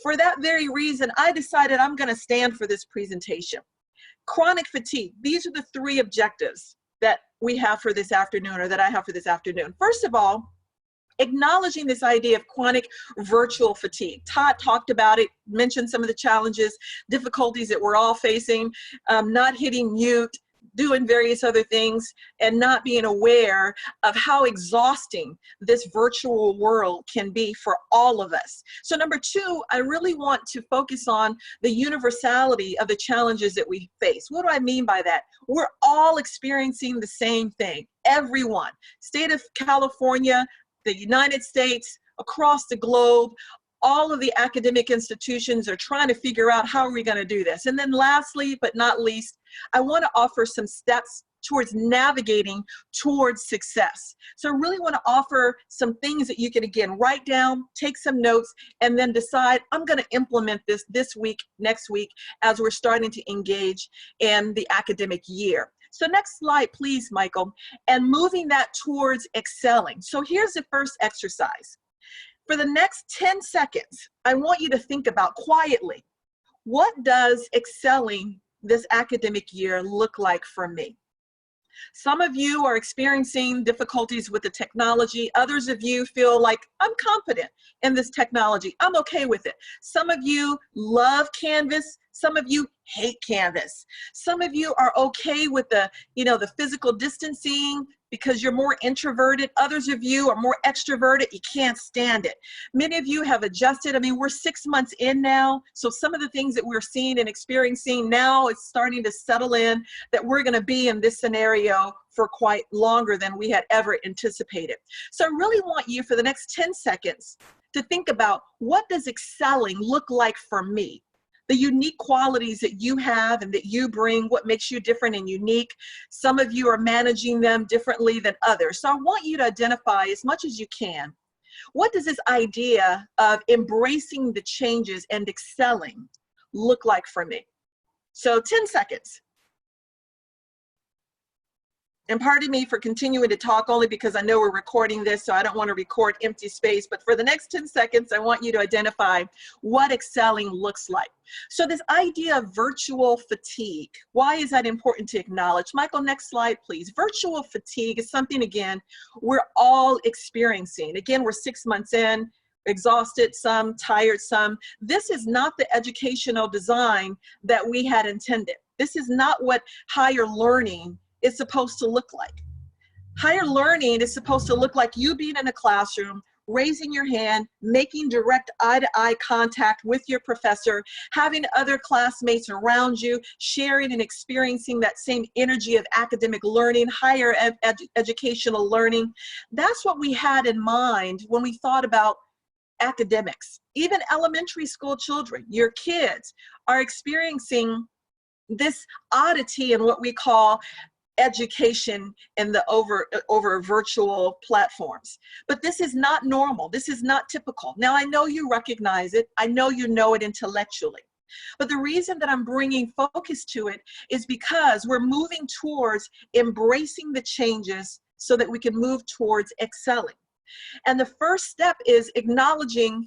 for that very reason, I decided I'm going to stand for this presentation. Chronic fatigue. These are the 3 objectives that we have for this afternoon, or that I have for this afternoon. First of all, acknowledging this idea of chronic virtual fatigue. Todd talked about it, mentioned some of the challenges, difficulties that we're all facing, not hitting mute, doing various other things, and not being aware of how exhausting this virtual world can be for all of us. So number 2, I really want to focus on the universality of the challenges that we face. What do I mean by that? We're all experiencing the same thing, everyone. State of California, the United States, across the globe, all of the academic institutions are trying to figure out how are we going to do this. And then lastly, but not least, I want to offer some steps towards navigating towards success. So I really want to offer some things that you can, again, write down, take some notes, and then decide, I'm going to implement this week, next week, as we're starting to engage in the academic year. So next slide, please, Michael, and moving that towards excelling. So here's the first exercise. For the next 10 seconds, I want you to think about quietly, what does excelling this academic year look like for me? Some of you are experiencing difficulties with the technology. Others of you feel like, I'm competent in this technology. I'm okay with it. Some of you love Canvas. Some of you hate Canvas. Some of you are okay with the physical distancing because you're more introverted. Others of you are more extroverted. You can't stand it. Many of you have adjusted. I mean, we're 6 months in now. So some of the things that we're seeing and experiencing now, it's starting to settle in that we're going to be in this scenario for quite longer than we had ever anticipated. So I really want you for the next 10 seconds to think about, what does excelling look like for me? The unique qualities that you have and that you bring, what makes you different and unique. Some of you are managing them differently than others. So I want you to identify as much as you can, what does this idea of embracing the changes and excelling look like for me? So 10 seconds. And pardon me for continuing to talk only because I know we're recording this, so I don't want to record empty space. But for the next 10 seconds, I want you to identify what excelling looks like. So this idea of virtual fatigue, why is that important to acknowledge? Michael, next slide, please. Virtual fatigue is something, again, we're all experiencing. Again, we're 6 months in, exhausted some, tired some. This is not the educational design that we had intended. This is not what higher learning is supposed to look like. Higher learning is supposed to look like you being in a classroom, raising your hand, making direct eye-to-eye contact with your professor, having other classmates around you, sharing and experiencing that same energy of academic learning, higher educational learning. That's what we had in mind when we thought about academics. Even elementary school children, your kids are experiencing this oddity in what we call education in the over virtual platforms. But this is not normal. This is not typical. Now, I know you recognize it. I know you know it intellectually. But the reason that I'm bringing focus to it is because we're moving towards embracing the changes so that we can move towards excelling. And the first step is acknowledging,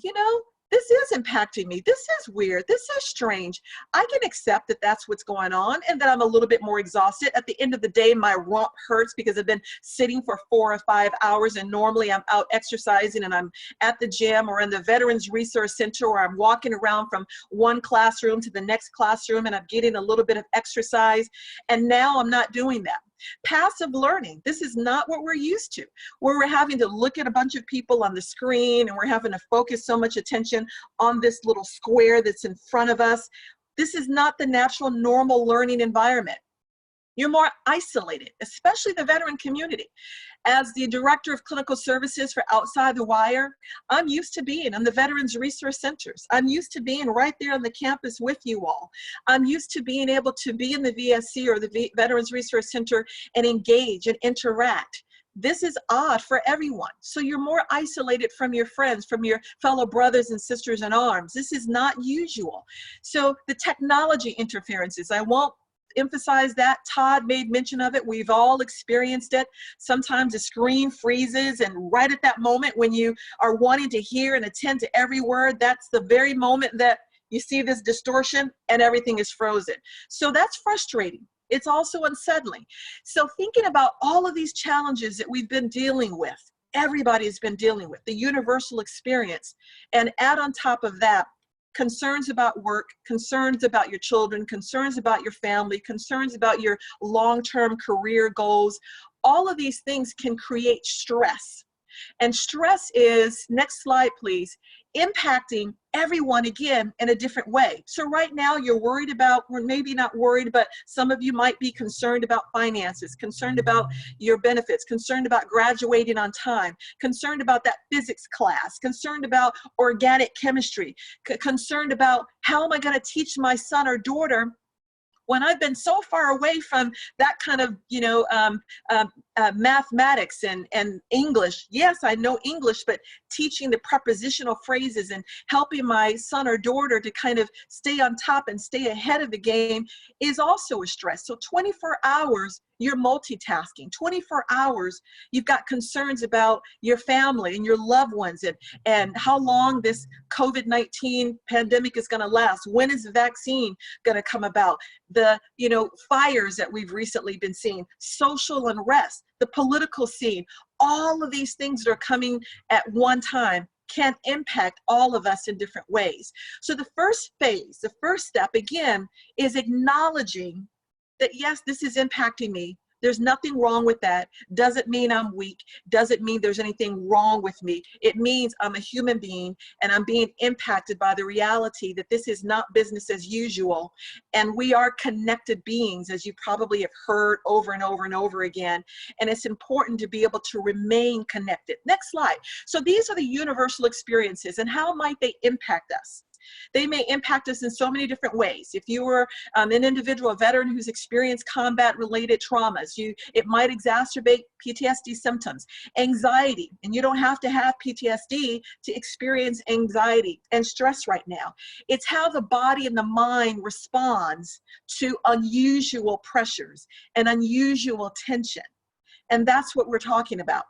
this is impacting me. This is weird. This is strange. I can accept that that's what's going on and that I'm a little bit more exhausted. At the end of the day, my rump hurts because I've been sitting for 4 or 5 hours, and normally I'm out exercising and I'm at the gym or in the Veterans Resource Center, or I'm walking around from one classroom to the next classroom and I'm getting a little bit of exercise. And now I'm not doing that. Passive learning, this is not what we're used to, where we're having to look at a bunch of people on the screen and we're having to focus so much attention on this little square that's in front of us. This is not the natural, normal learning environment. You're more isolated, especially the veteran community. As the Director of Clinical Services for Outside the Wire, I'm used to being in the Veterans Resource Centers. I'm used to being right there on the campus with you all. I'm used to being able to be in the VSC or the Veterans Resource Center and engage and interact. This is odd for everyone. So you're more isolated from your friends, from your fellow brothers and sisters in arms. This is not usual. So the technology interferences, I won't emphasize that. Todd made mention of it. We've all experienced it. Sometimes the screen freezes, and right at that moment when you are wanting to hear and attend to every word, that's the very moment that you see this distortion and everything is frozen. So that's frustrating. It's also unsettling. So thinking about all of these challenges that we've been dealing with, everybody's been dealing with, the universal experience, and add on top of that, concerns about work, concerns about your children, concerns about your family, concerns about your long-term career goals. All of these things can create stress. And stress is, next slide please, impacting everyone again in a different way. So right now you're worried about, or maybe not worried, but some of you might be concerned about finances, concerned about your benefits, concerned about graduating on time, concerned about that physics class, concerned about organic chemistry, concerned about how am I going to teach my son or daughter when I've been so far away from that kind of, mathematics and English. Yes, I know English, but teaching the prepositional phrases and helping my son or daughter to kind of stay on top and stay ahead of the game is also a stress. So 24 hours, you're multitasking. 24 hours, you've got concerns about your family and your loved ones and how long this COVID-19 pandemic is going to last. When is the vaccine going to come about? The fires that we've recently been seeing, social unrest, the political scene, all of these things that are coming at one time can impact all of us in different ways. So the first phase, the first step again, is acknowledging that yes, this is impacting me. There's nothing wrong with that. Doesn't mean I'm weak. Doesn't mean there's anything wrong with me. It means I'm a human being and I'm being impacted by the reality that this is not business as usual. And we are connected beings, as you probably have heard over and over and over again. And it's important to be able to remain connected. Next slide. So these are the universal experiences, and how might they impact us? They may impact us in so many different ways. If you were an individual, a veteran who's experienced combat-related traumas, it might exacerbate PTSD symptoms, anxiety, and you don't have to have PTSD to experience anxiety and stress right now. It's how the body and the mind responds to unusual pressures and unusual tension. And that's what we're talking about.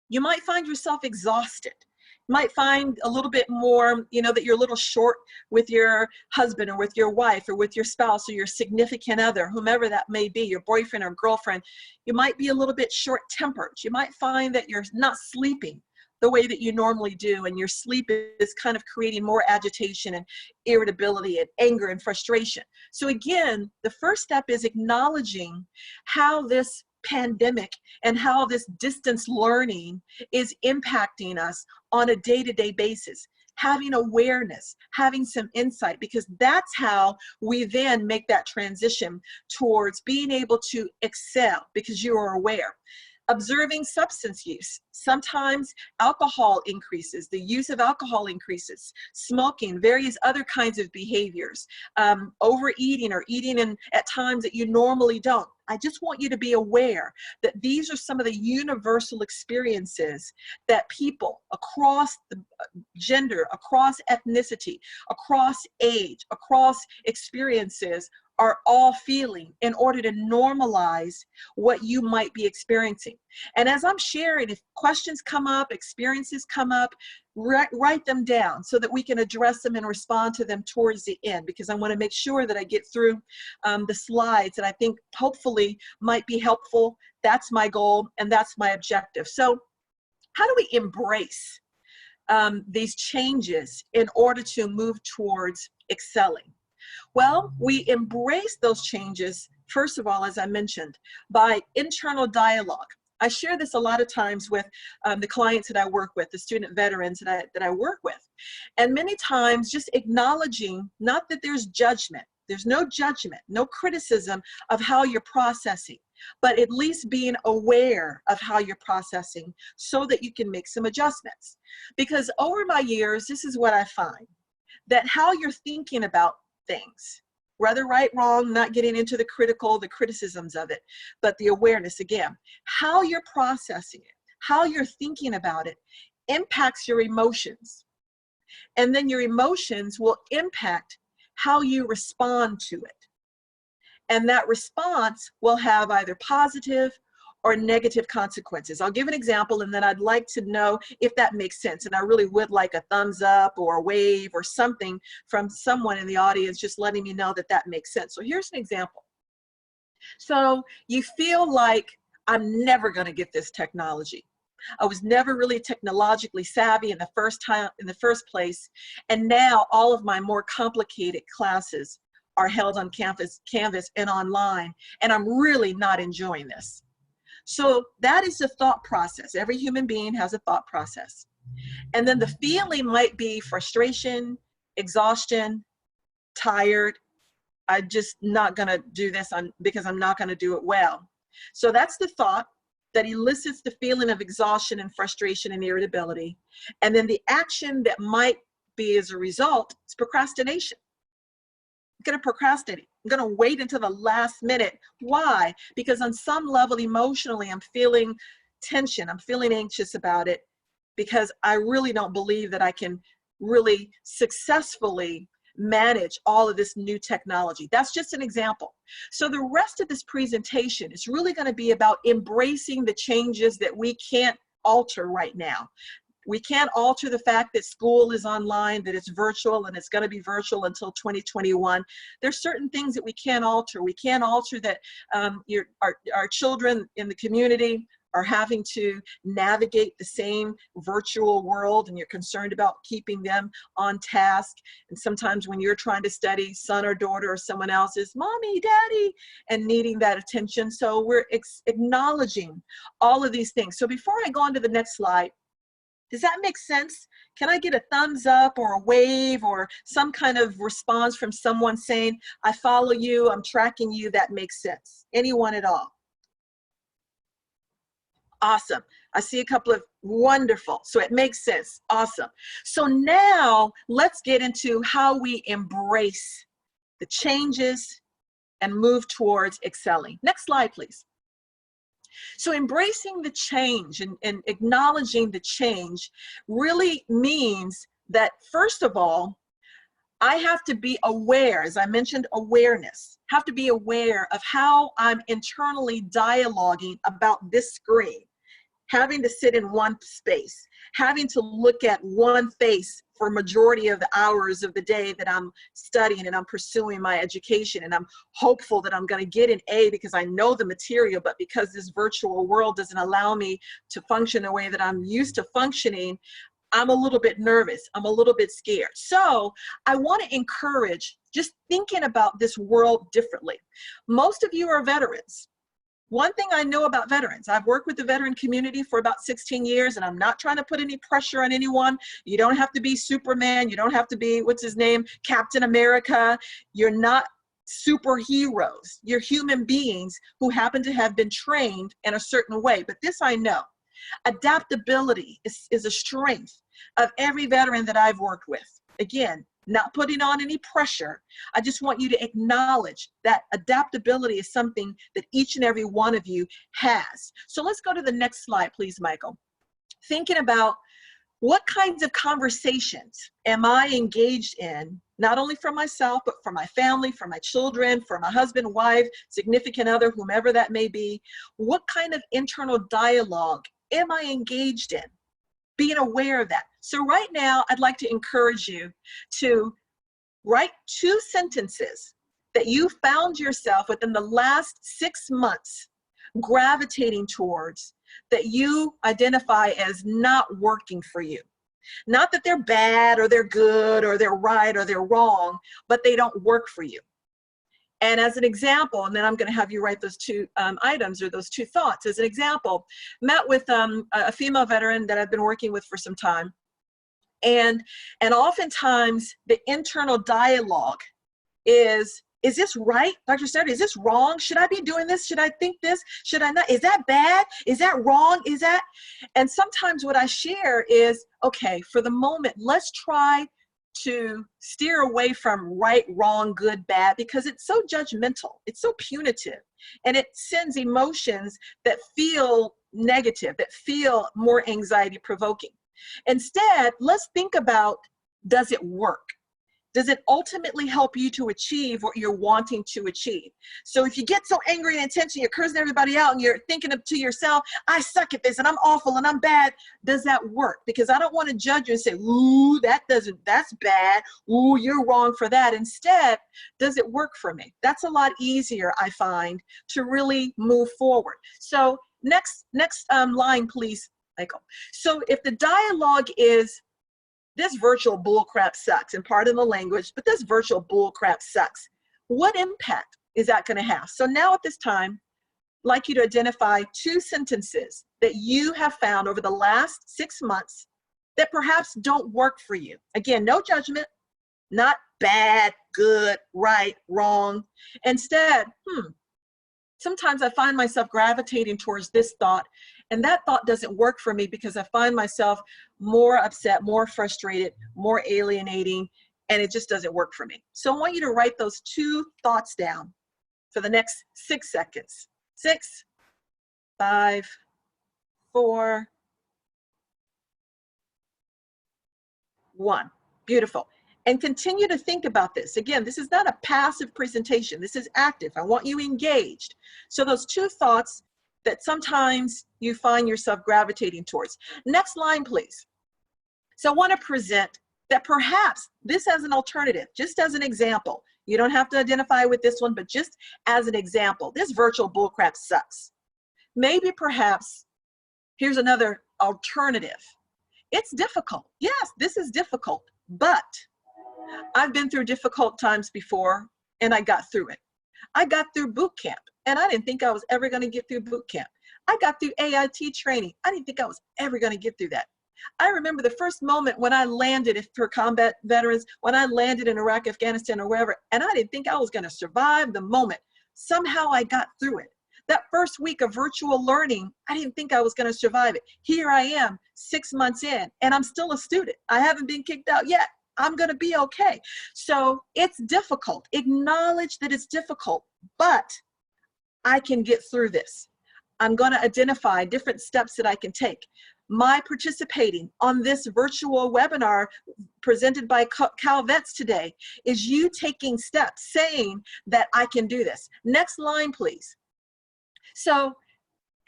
You might find yourself exhausted. Might find a little bit more, that you're a little short with your husband or with your wife or with your spouse or your significant other, whomever that may be, your boyfriend or girlfriend. You might be a little bit short-tempered. You might find that you're not sleeping the way that you normally do, and your sleep is kind of creating more agitation and irritability and anger and frustration. So again, the first step is acknowledging how this pandemic and how this distance learning is impacting us on a day-to-day basis. Having awareness, having some insight, because that's how we then make that transition towards being able to excel, because you are aware. Observing substance use. Sometimes alcohol increases, the use of alcohol increases, smoking, various other kinds of behaviors, overeating or eating at times that you normally don't. I just want you to be aware that these are some of the universal experiences that people across the gender, across ethnicity, across age, across experiences are all feeling in order to normalize what you might be experiencing. And as I'm sharing, if questions come up, experiences come up, write them down so that we can address them and respond to them towards the end, because I want to make sure that I get through the slides that I think hopefully might be helpful. That's my goal and that's my objective. So how do we embrace these changes in order to move towards excelling? Well, we embrace those changes, first of all, as I mentioned, by internal dialogue. I share this a lot of times with the clients that I work with, the student veterans that I work with. And many times just acknowledging, not that there's judgment, There's no judgment, no criticism of how you're processing, but at least being aware of how you're processing so that you can make some adjustments. Because over my years, this is what I find, that how you're thinking about things, whether right, wrong, not getting into the criticisms of it, but the awareness again, how you're processing it, how you're thinking about it impacts your emotions. And then your emotions will impact how you respond to it. And that response will have either positive or negative consequences. I'll give an example, and then I'd like to know if that makes sense. And I really would like a thumbs up or a wave or something from someone in the audience just letting me know that that makes sense. So here's an example. So you feel like, I'm never going to get this technology. I was never really technologically savvy in the first place, and now all of my more complicated classes are held on Canvas and online, and I'm really not enjoying this. So that is the thought process. Every human being has a thought process. And then the feeling might be frustration, exhaustion, tired. I'm just not going to do this because I'm not going to do it well. So that's the thought that elicits the feeling of exhaustion and frustration and irritability. And then the action that might be as a result is procrastination. I'm going to procrastinate. I'm going to wait until the last minute. Why? Because on some level, emotionally, I'm feeling tension. I'm feeling anxious about it because I really don't believe that I can really successfully manage all of this new technology. That's just an example. So the rest of this presentation is really going to be about embracing the changes that we can't alter right now. We can't alter the fact that school is online, that it's virtual, and it's going to be virtual until 2021. There's certain things that we can't alter. We can't alter that our children in the community are having to navigate the same virtual world, and you're concerned about keeping them on task. And sometimes when you're trying to study, son or daughter or someone else is mommy, daddy, and needing that attention. So we're acknowledging all of these things. So before I go on to the next slide, does that make sense? Can I get a thumbs up or a wave or some kind of response from someone saying, I follow you, I'm tracking you, that makes sense? Anyone at all? Awesome. I see a couple of wonderful. So it makes sense. Awesome. So now let's get into how we embrace the changes and move towards excelling. Next slide, please. So embracing the change and acknowledging the change really means that, first of all, I have to be aware, as I mentioned, awareness, have to be aware of how I'm internally dialoguing about this screen, having to sit in one space, having to look at one face for a majority of the hours of the day that I'm studying and I'm pursuing my education, and I'm hopeful that I'm going to get an A because I know the material, but because this virtual world doesn't allow me to function the way that I'm used to functioning, I'm a little bit nervous. I'm a little bit scared. So I want to encourage just thinking about this world differently. Most of you are veterans. One thing I know about veterans, I've worked with the veteran community for about 16 years, and I'm not trying to put any pressure on anyone. You don't have to be Superman. You don't have to be, what's his name, Captain America. You're not superheroes. You're human beings who happen to have been trained in a certain way. But this I know. Adaptability is a strength of every veteran that I've worked with. Again, not putting on any pressure. I just want you to acknowledge that adaptability is something that each and every one of you has. So let's go to the next slide, please, Michael. Thinking about what kinds of conversations am I engaged in, not only for myself, but for my family, for my children, for my husband, wife, significant other, whomever that may be. What kind of internal dialogue am I engaged in? Being aware of that. So right now, I'd like to encourage you to write 2 sentences that you found yourself within the last 6 months gravitating towards, that you identify as not working for you. Not that they're bad or they're good or they're right or they're wrong, but they don't work for you. And as an example, and then I'm going to have you write those 2 items or those 2 thoughts. As an example, met with a female veteran that I've been working with for some time. And oftentimes the internal dialogue is Is this right, Dr. Study? Is this wrong? Should I be doing this? Should I think this? Should I not? Is that bad? Is that wrong? Is that? And sometimes what I share is, okay, for the moment, let's try to steer away from right, wrong, good, bad, because it's so judgmental. It's so punitive. And it sends emotions that feel negative, that feel more anxiety provoking. Instead, let's think about, does it work? Does it ultimately help you to achieve what you're wanting to achieve? So if you get so angry and intense and you're cursing everybody out and you're thinking to yourself, I suck at this and I'm awful and I'm bad, does that work? Because I don't want to judge you and say, ooh, that's bad. Ooh, you're wrong for that. Instead, does it work for me? That's a lot easier, I find, to really move forward. So next line, please, Michael. So if the dialogue is, this virtual bullcrap sucks, and pardon the language, but this virtual bullcrap sucks, what impact is that going to have? So now at this time, I'd like you to identify 2 sentences that you have found over the last 6 months that perhaps don't work for you. Again, no judgment, not bad, good, right, wrong. Instead, sometimes I find myself gravitating towards this thought, and that thought doesn't work for me because I find myself more upset, more frustrated, more alienating, and it just doesn't work for me. So I want you to write those 2 thoughts down for the next 6 seconds. 6, 5, 4, 1. Beautiful. And continue to think about this. Again, this is not a passive presentation. This is active. I want you engaged. So those 2 thoughts that sometimes you find yourself gravitating towards. Next line, please. So I want to present that perhaps this as an alternative, just as an example. You don't have to identify with this one, but just as an example, this virtual bullcrap sucks. Maybe perhaps here's another alternative. It's difficult. Yes, this is difficult, but I've been through difficult times before and I got through it. I got through boot camp and I didn't think I was ever going to get through boot camp. I got through AIT training. I didn't think I was ever going to get through that. I remember the first moment when I landed for combat veterans, when I landed in Iraq, Afghanistan, or wherever, and I didn't think I was going to survive the moment. Somehow I got through it. That first week of virtual learning, I didn't think I was going to survive it. Here I am 6 months in, and I'm still a student. I haven't been kicked out yet. I'm going to be okay. So it's difficult. Acknowledge that it's difficult, but I can get through this. I'm going to identify different steps that I can take. My participating on this virtual webinar presented by CalVets today is you taking steps, saying that I can do this. Next line, please. So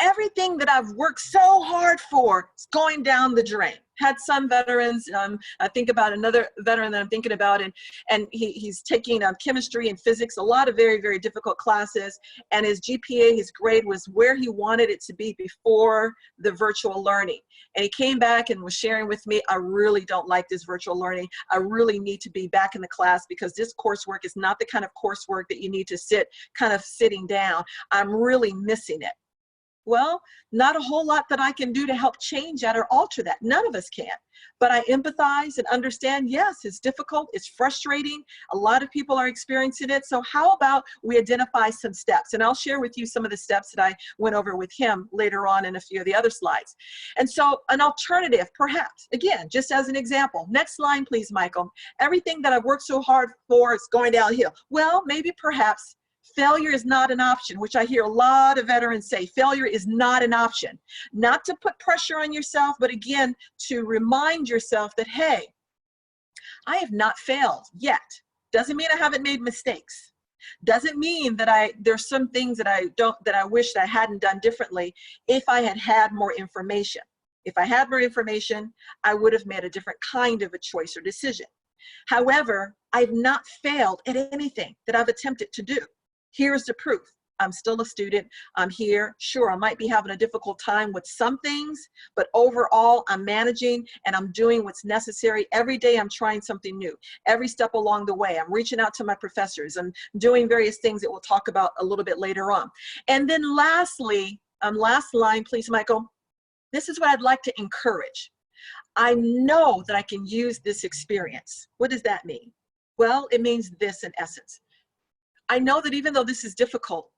everything that I've worked so hard for is going down the drain. Had some veterans, I think about another veteran that I'm thinking about, and he's taking chemistry and physics, a lot of very, very difficult classes, and his GPA, his grade was where he wanted it to be before the virtual learning. And he came back and was sharing with me, I really don't like this virtual learning. I really need to be back in the class because this coursework is not the kind of coursework that you need to sit kind of sitting down. I'm really missing it. Well, not a whole lot that I can do to help change that or alter that. None of us can. But I empathize and understand, yes, it's difficult, it's frustrating. A lot of people are experiencing it. So how about we identify some steps? And I'll share with you some of the steps that I went over with him later on in a few of the other slides. And so an alternative, perhaps, again, just as an example. Next line, please, Michael. Everything that I've worked so hard for is going downhill. Well, maybe perhaps failure is not an option, which I hear a lot of veterans say. Failure is not an option. Not to put pressure on yourself, but again, to remind yourself that, hey, I have not failed yet. Doesn't mean I haven't made mistakes. Doesn't mean that there's some things that I wish that I hadn't done differently if I had had more information. If I had more information, I would have made a different kind of a choice or decision. However, I've not failed at anything that I've attempted to do. Here's the proof. I'm still a student. I'm here. Sure, I might be having a difficult time with some things, but overall, I'm managing and I'm doing what's necessary. Every day, I'm trying something new. Every step along the way, I'm reaching out to my professors. I'm doing various things that we'll talk about a little bit later on. And then lastly, last line, please, Michael. This is what I'd like to encourage. I know that I can use this experience. What does that mean? Well, it means this in essence. I know that even though this is difficult,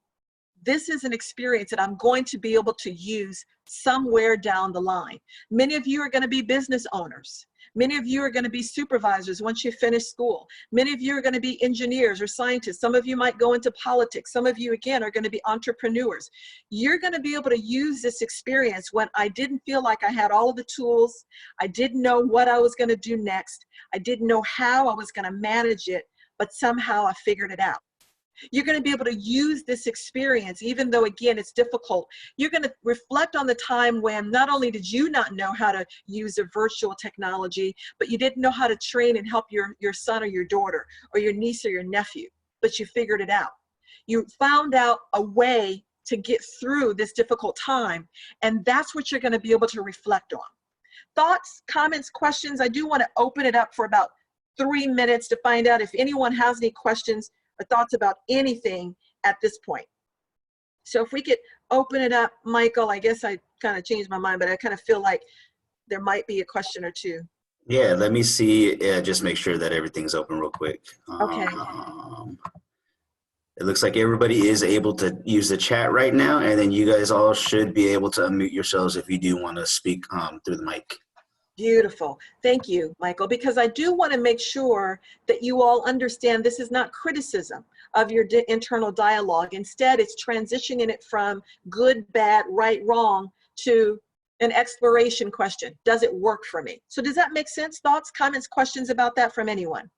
this is an experience that I'm going to be able to use somewhere down the line. Many of you are going to be business owners. Many of you are going to be supervisors once you finish school. Many of you are going to be engineers or scientists. Some of you might go into politics. Some of you, again, are going to be entrepreneurs. You're going to be able to use this experience when I didn't feel like I had all of the tools. I didn't know what I was going to do next. I didn't know how I was going to manage it, but somehow I figured it out. You're going to be able to use this experience, even though, again, it's difficult. You're going to reflect on the time when not only did you not know how to use a virtual technology, but you didn't know how to train and help your son or your daughter or your niece or your nephew, but you figured it out. You found out a way to get through this difficult time, and that's what you're going to be able to reflect on. Thoughts, comments, questions? I do want to open it up for about 3 minutes to find out if anyone has any questions or thoughts about anything at this point. So if we could open it up, Michael, I guess I kind of changed my mind, but I kind of feel like there might be a question or two. Yeah, let me see, just make sure that everything's open real quick. Okay. It looks like everybody is able to use the chat right now, and then you guys all should be able to unmute yourselves if you do want to speak through the mic. Beautiful. Thank you, Michael, because I do want to make sure that you all understand this is not criticism of your internal dialogue. Instead, it's transitioning it from good, bad, right, wrong to an exploration question. Does it work for me? So does that make sense? Thoughts, comments, questions about that from anyone?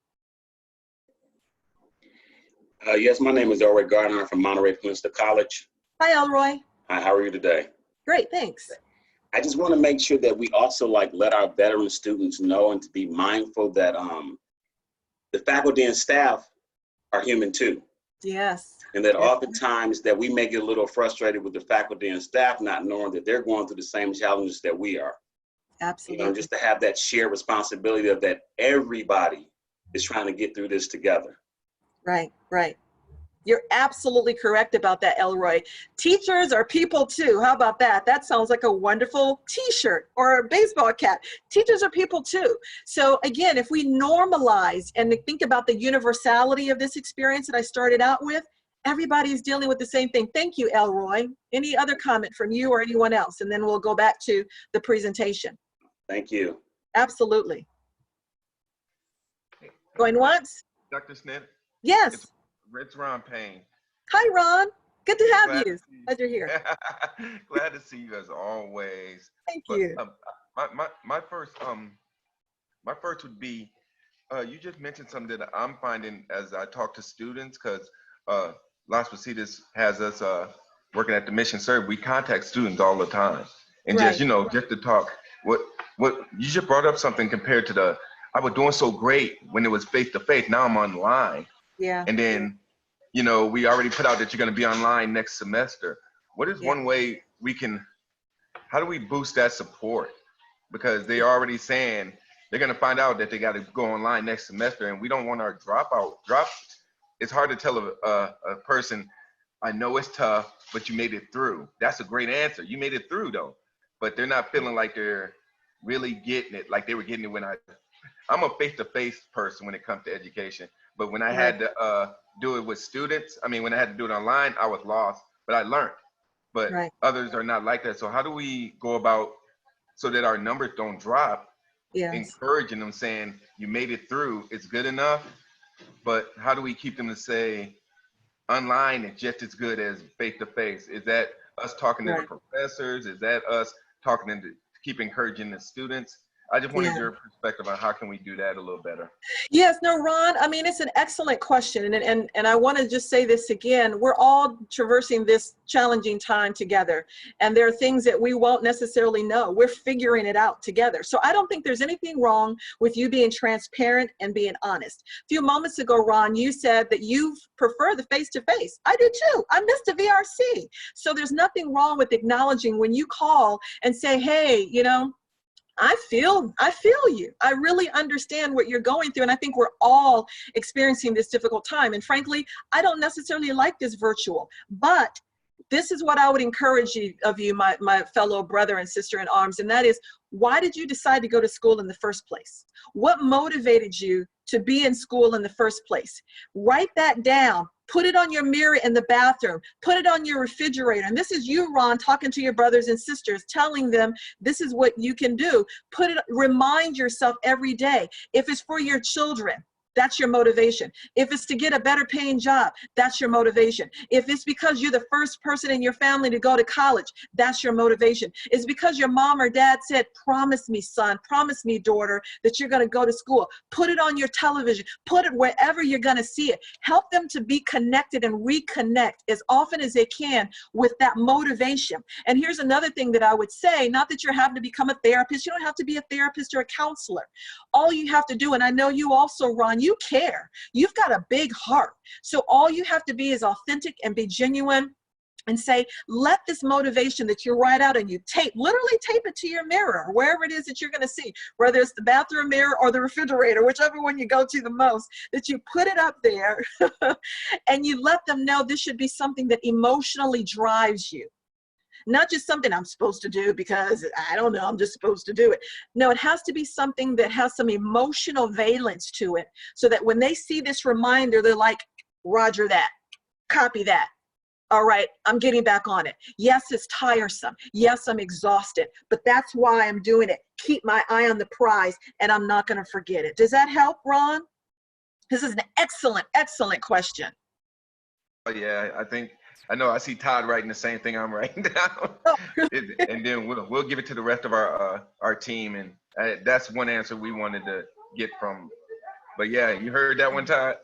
Yes, my name is Elroy Gardner. I'm from Monterey Peninsula College. Hi, Elroy. Hi, how are you today? Great, thanks. I just want to make sure that we also let our veteran students know and to be mindful that the faculty and staff are human too. Yes. And that oftentimes that we may get a little frustrated with the faculty and staff not knowing that they're going through the same challenges that we are. Absolutely. You know, just to have that shared responsibility of that everybody is trying to get through this together. Right, right. You're absolutely correct about that, Elroy. Teachers are people too. How about that? That sounds like a wonderful t-shirt or a baseball cap. Teachers are people too. So again, if we normalize and think about the universality of this experience that I started out with, everybody's dealing with the same thing. Thank you, Elroy. Any other comment from you or anyone else? And then we'll go back to the presentation. Thank you. Absolutely. Going once? Dr. Snit? Yes. It's Ron Payne. Hi, Ron. Good to have Glad you. Glad you're here. Glad to see you as always. Thank you. My first would be, you just mentioned something that I'm finding as I talk to students, because Las Positas has us working at the Mission Serve. We contact students all the time, and Right. just just to talk. What you just brought up something compared to I was doing so great when it was face to face. Now I'm online. Yeah. And then, we already put out that you're going to be online next semester. What is one way how do we boost that support? Because they're already saying they're going to find out that they got to go online next semester, and we don't want our drop. It's hard to tell a person, I know it's tough, but you made it through. That's a great answer. You made it through though, but they're not feeling like they're really getting it like they were getting it when I'm a face-to-face person when it comes to education. But when I had to do it with students, when I had to do it online, I was lost, but I learned. But others are not like that. So how do we go about so that our numbers don't drop, encouraging them, saying, you made it through, it's good enough, but how do we keep them to say, online is just as good as face-to-face? Is that us talking to the professors? Is that us talking to keep encouraging the students? I just wanted your perspective on how can we do that a little better. Yes, no, Ron, it's an excellent question. And I want to just say this again, we're all traversing this challenging time together. And there are things that we won't necessarily know. We're figuring it out together. So I don't think there's anything wrong with you being transparent and being honest. A few moments ago, Ron, you said that you prefer the face-to-face. I do too. I missed the VRC. So there's nothing wrong with acknowledging when you call and say, hey, I feel you. I really understand what you're going through. And I think we're all experiencing this difficult time. And frankly, I don't necessarily like this virtual, but this is what I would encourage of you, my fellow brother and sister in arms. And that is, why did you decide to go to school in the first place? What motivated you to be in school in the first place? Write that down. Put it on your mirror in the bathroom. Put it on your refrigerator. And this is you, Ron, talking to your brothers and sisters, telling them this is what you can do. Put it, remind yourself every day. If it's for your children, that's your motivation. If it's to get a better paying job, that's your motivation. If it's because you're the first person in your family to go to college, that's your motivation. It's because your mom or dad said, promise me, son, promise me, daughter, that you're going to go to school. Put it on your television. Put it wherever you're going to see it. Help them to be connected and reconnect as often as they can with that motivation. And here's another thing that I would say, not that you're having to become a therapist. You don't have to be a therapist or a counselor. All you have to do, and I know you also, Ron, you care. You've got a big heart. So all you have to be is authentic and be genuine and say, let this motivation that you write out and you tape, literally tape it to your mirror, or wherever it is that you're going to see, whether it's the bathroom mirror or the refrigerator, whichever one you go to the most, that you put it up there and you let them know this should be something that emotionally drives you. Not just something I'm supposed to do because, I don't know, I'm just supposed to do it. No, it has to be something that has some emotional valence to it, so that when they see this reminder, they're like, roger that, copy that. All right, I'm getting back on it. Yes, it's tiresome. Yes, I'm exhausted, but that's why I'm doing it. Keep my eye on the prize, and I'm not going to forget it. Does that help, Ron? This is an excellent, excellent question. Oh, yeah, I know I see Todd writing the same thing I'm writing down. And then we'll give it to the rest of our team. And that's one answer we wanted to get from. But yeah, you heard that one, Todd?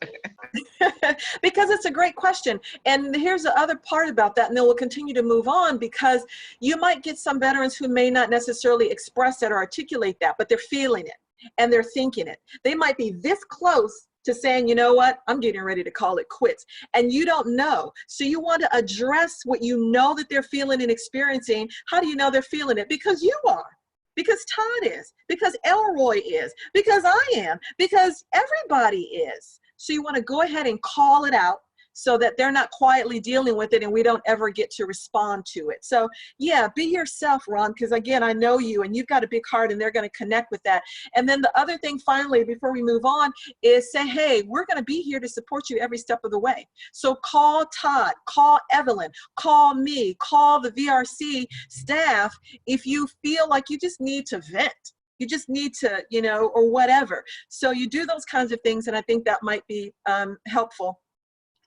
Because it's a great question. And here's the other part about that, and then we'll continue to move on, because you might get some veterans who may not necessarily express that or articulate that, but they're feeling it and they're thinking it. They might be this close to saying, you know what, I'm getting ready to call it quits. And you don't know. So you want to address what you know that they're feeling and experiencing. How do you know they're feeling it? Because you are. Because Todd is. Because Elroy is. Because I am. Because everybody is. So you want to go ahead and call it out, so that they're not quietly dealing with it and we don't ever get to respond to it. So yeah, be yourself, Ron, because again, I know you and you've got a big heart and they're going to connect with that. And then the other thing finally, before we move on, is say, hey, we're going to be here to support you every step of the way. So call Todd, call Evelyn, call me, call the VRC staff if you feel like you just need to vent. You just need to, you know, or whatever. So you do those kinds of things, and I think that might be helpful.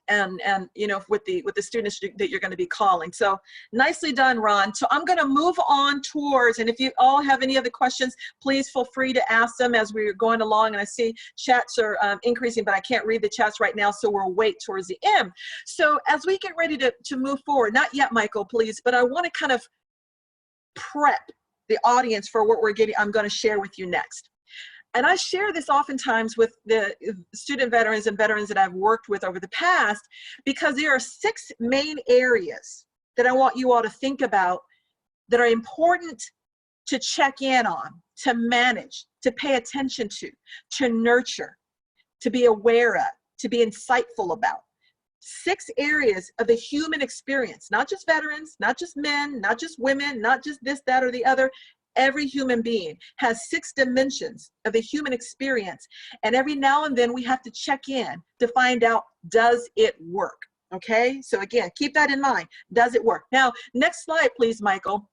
And you know, with the students that you're going to be calling. So nicely done, Ron. So I'm going to move on towards, and if you all have any other questions, please feel free to ask them as we're going along. And I see chats are increasing, but I can't read the chats right now, so we'll wait towards the end. So as we get ready to move forward, not yet, Michael, please, but I want to kind of prep the audience for what I'm going to share with you next. And I share this oftentimes with the student veterans and veterans that I've worked with over the past, because there are 6 main areas that I want you all to think about that are important to check in on, to manage, to pay attention to nurture, to be aware of, to be insightful about. 6 areas of the human experience, not just veterans, not just men, not just women, not just this, that, or the other. Every human being has 6 dimensions of the human experience. And every now and then we have to check in to find out, does it work? Okay, so again, keep that in mind. Does it work? Now, next slide, please, Michael.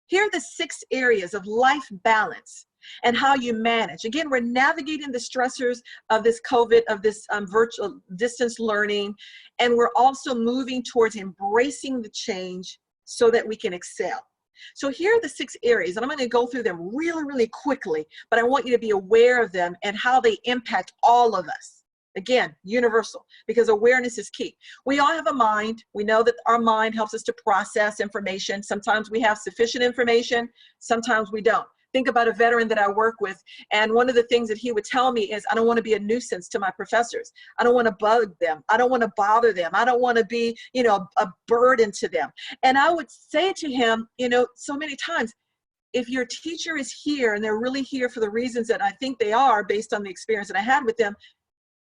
Here are the 6 areas of life balance and how you manage. Again, we're navigating the stressors of this COVID, of this virtual distance learning, and we're also moving towards embracing the change so that we can excel. So here are the 6 areas, and I'm going to go through them really, really quickly, but I want you to be aware of them and how they impact all of us. Again, universal, because awareness is key. We all have a mind. We know that our mind helps us to process information. Sometimes we have sufficient information, sometimes we don't. Think about a veteran that I work with, and one of the things that he would tell me is, I don't want to be a nuisance to my professors. I don't want to bug them. I don't want to bother them. I don't want to be, you know, a burden to them. And I would say to him, you know, so many times, if your teacher is here and they're really here for the reasons that I think they are based on the experience that I had with them,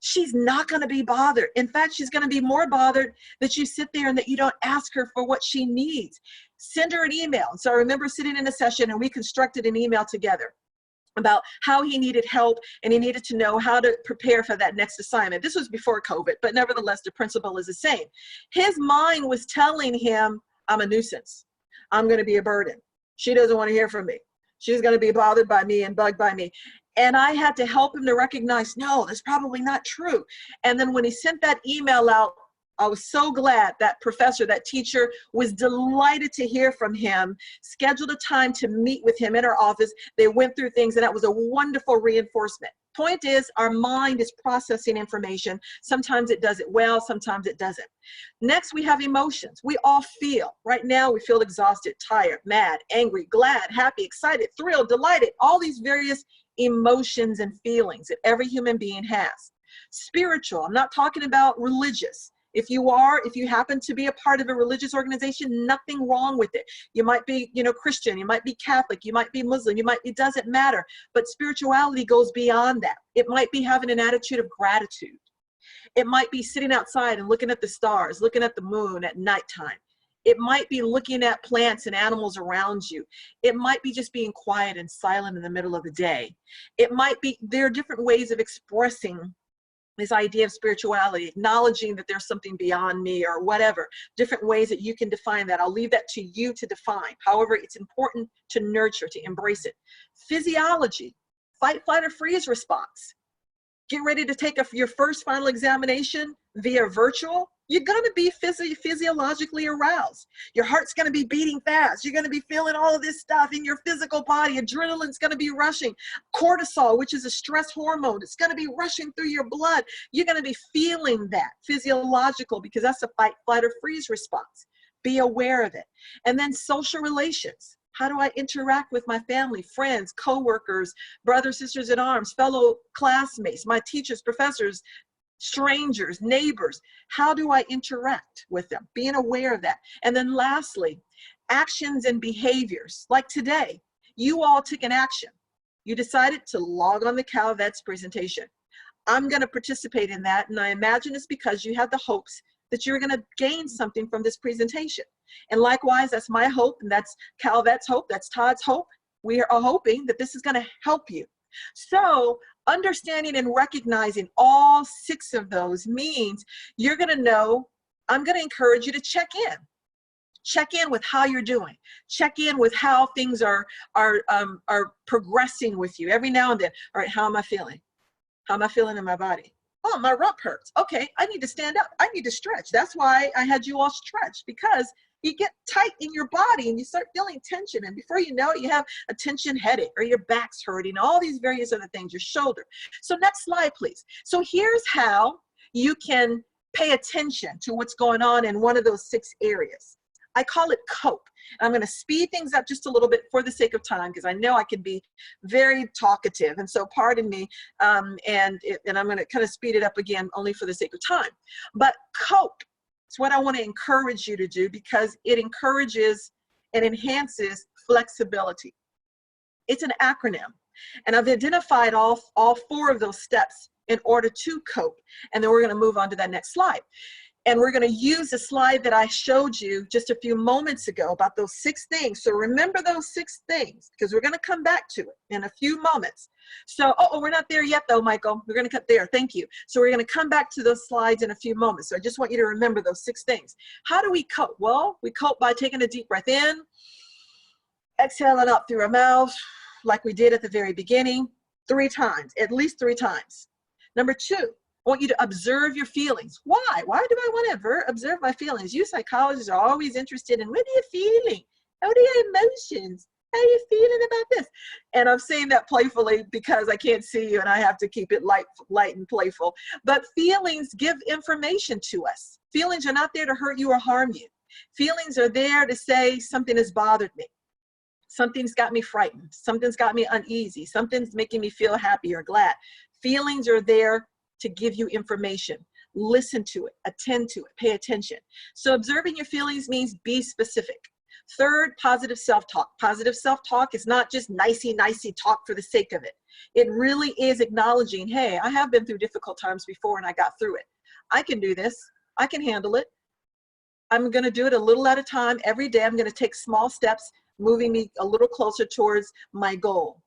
she's not going to be bothered. In fact, she's going to be more bothered that you sit there and that you don't ask her for what she needs. Send her an email. So I remember sitting in a session and we constructed an email together. about how he needed help, and he needed to know how to prepare for that next assignment. This was before COVID, but nevertheless, the principle is the same. His mind was telling him, I'm a nuisance. I'm going to be a burden. She doesn't want to hear from me. She's going to be bothered by me and bugged by me. And I had to help him to recognize, no, that's probably not true. And then when he sent that email out, I was so glad that professor, that teacher was delighted to hear from him, scheduled a time to meet with him in our office. They went through things, and that was a wonderful reinforcement. Point is, our mind is processing information. Sometimes it does it well, sometimes it doesn't. Next, we have emotions. We all feel. Right now, we feel exhausted, tired, mad, angry, glad, happy, excited, thrilled, delighted, all these various emotions and feelings that every human being has. Spiritual, I'm not talking about religious. If you happen to be a part of a religious organization, nothing wrong with it. You might be, Christian, you might be Catholic, you might be Muslim, it doesn't matter. But spirituality goes beyond that. It might be having an attitude of gratitude. It might be sitting outside and looking at the stars, looking at the moon at nighttime. It might be looking at plants and animals around you. It might be just being quiet and silent in the middle of the day. It might be, there are different ways of expressing this idea of spirituality, acknowledging that there's something beyond me or whatever, different ways that you can define that. I'll leave that to you to define. However, it's important to nurture, to embrace it. Physiology, fight, flight, or freeze response. Get ready to take your first final examination via virtual. You're going to be physiologically aroused. Your heart's going to be beating fast. You're going to be feeling all of this stuff in your physical body. Adrenaline's going to be rushing. Cortisol, which is a stress hormone, it's going to be rushing through your blood. You're going to be feeling that physiological, because that's a fight, flight, or freeze response. Be aware of it. And then social relations. How do I interact with my family, friends, coworkers, brothers, sisters in arms, fellow classmates, my teachers, professors, strangers, neighbors? How do I interact with them? Being aware of that. And then lastly, actions and behaviors. Like today, you all took an action. You decided to log on the CalVets presentation. I'm going to participate in that, and I imagine it's because you have the hopes that you're going to gain something from this presentation. And likewise, that's my hope, and that's CalVets' hope, that's Todd's hope. We are hoping that this is going to help you. So understanding and recognizing all 6 of those means you're going to know, I'm going to encourage you to check in. Check in with how you're doing. Check in with how things are progressing with you every now and then. All right, how am I feeling? How am I feeling in my body? Oh, my rump hurts. Okay, I need to stand up. I need to stretch. That's why I had you all stretch, because you get tight in your body and you start feeling tension. And before you know it, you have a tension headache, or your back's hurting, all these various other things, your shoulder. So next slide, please. So here's how you can pay attention to what's going on in one of those 6 areas. I call it COPE. I'm going to speed things up just a little bit for the sake of time, because I know I can be very talkative, and so pardon me, and I'm going to kind of speed it up again only for the sake of time. But COPE is what I want to encourage you to do, because it encourages and enhances flexibility. It's an acronym, and I've identified all 4 of those steps in order to cope, and then we're going to move on to that next slide. And we're going to use the slide that I showed you just a few moments ago about those 6 things. So remember those 6 things, because we're going to come back to it in a few moments. So, we're not there yet though, Michael. We're going to cut there. Thank you. So we're going to come back to those slides in a few moments. So I just want you to remember those 6 things. How do we cope? Well, we cope by taking a deep breath in, exhaling out through our mouth, like we did at the very beginning, 3 times, at least 3 times. Number 2. I want you to observe your feelings. Why? Why do I want to observe my feelings? You psychologists are always interested in, what are you feeling? How are your emotions? How are you feeling about this? And I'm saying that playfully because I can't see you and I have to keep it light and playful. But feelings give information to us. Feelings are not there to hurt you or harm you. Feelings are there to say something has bothered me. Something's got me frightened. Something's got me uneasy. Something's making me feel happy or glad. Feelings are there to give you information. Listen to it, attend to it, pay attention. So observing your feelings means be specific. 3rd, positive self-talk. Positive self-talk is not just nicey talk for the sake of it. It really is acknowledging, hey, I have been through difficult times before and I got through it. I can do this. I can handle it. I'm going to do it a little at a time. Every day I'm going to take small steps, moving me a little closer towards my goal.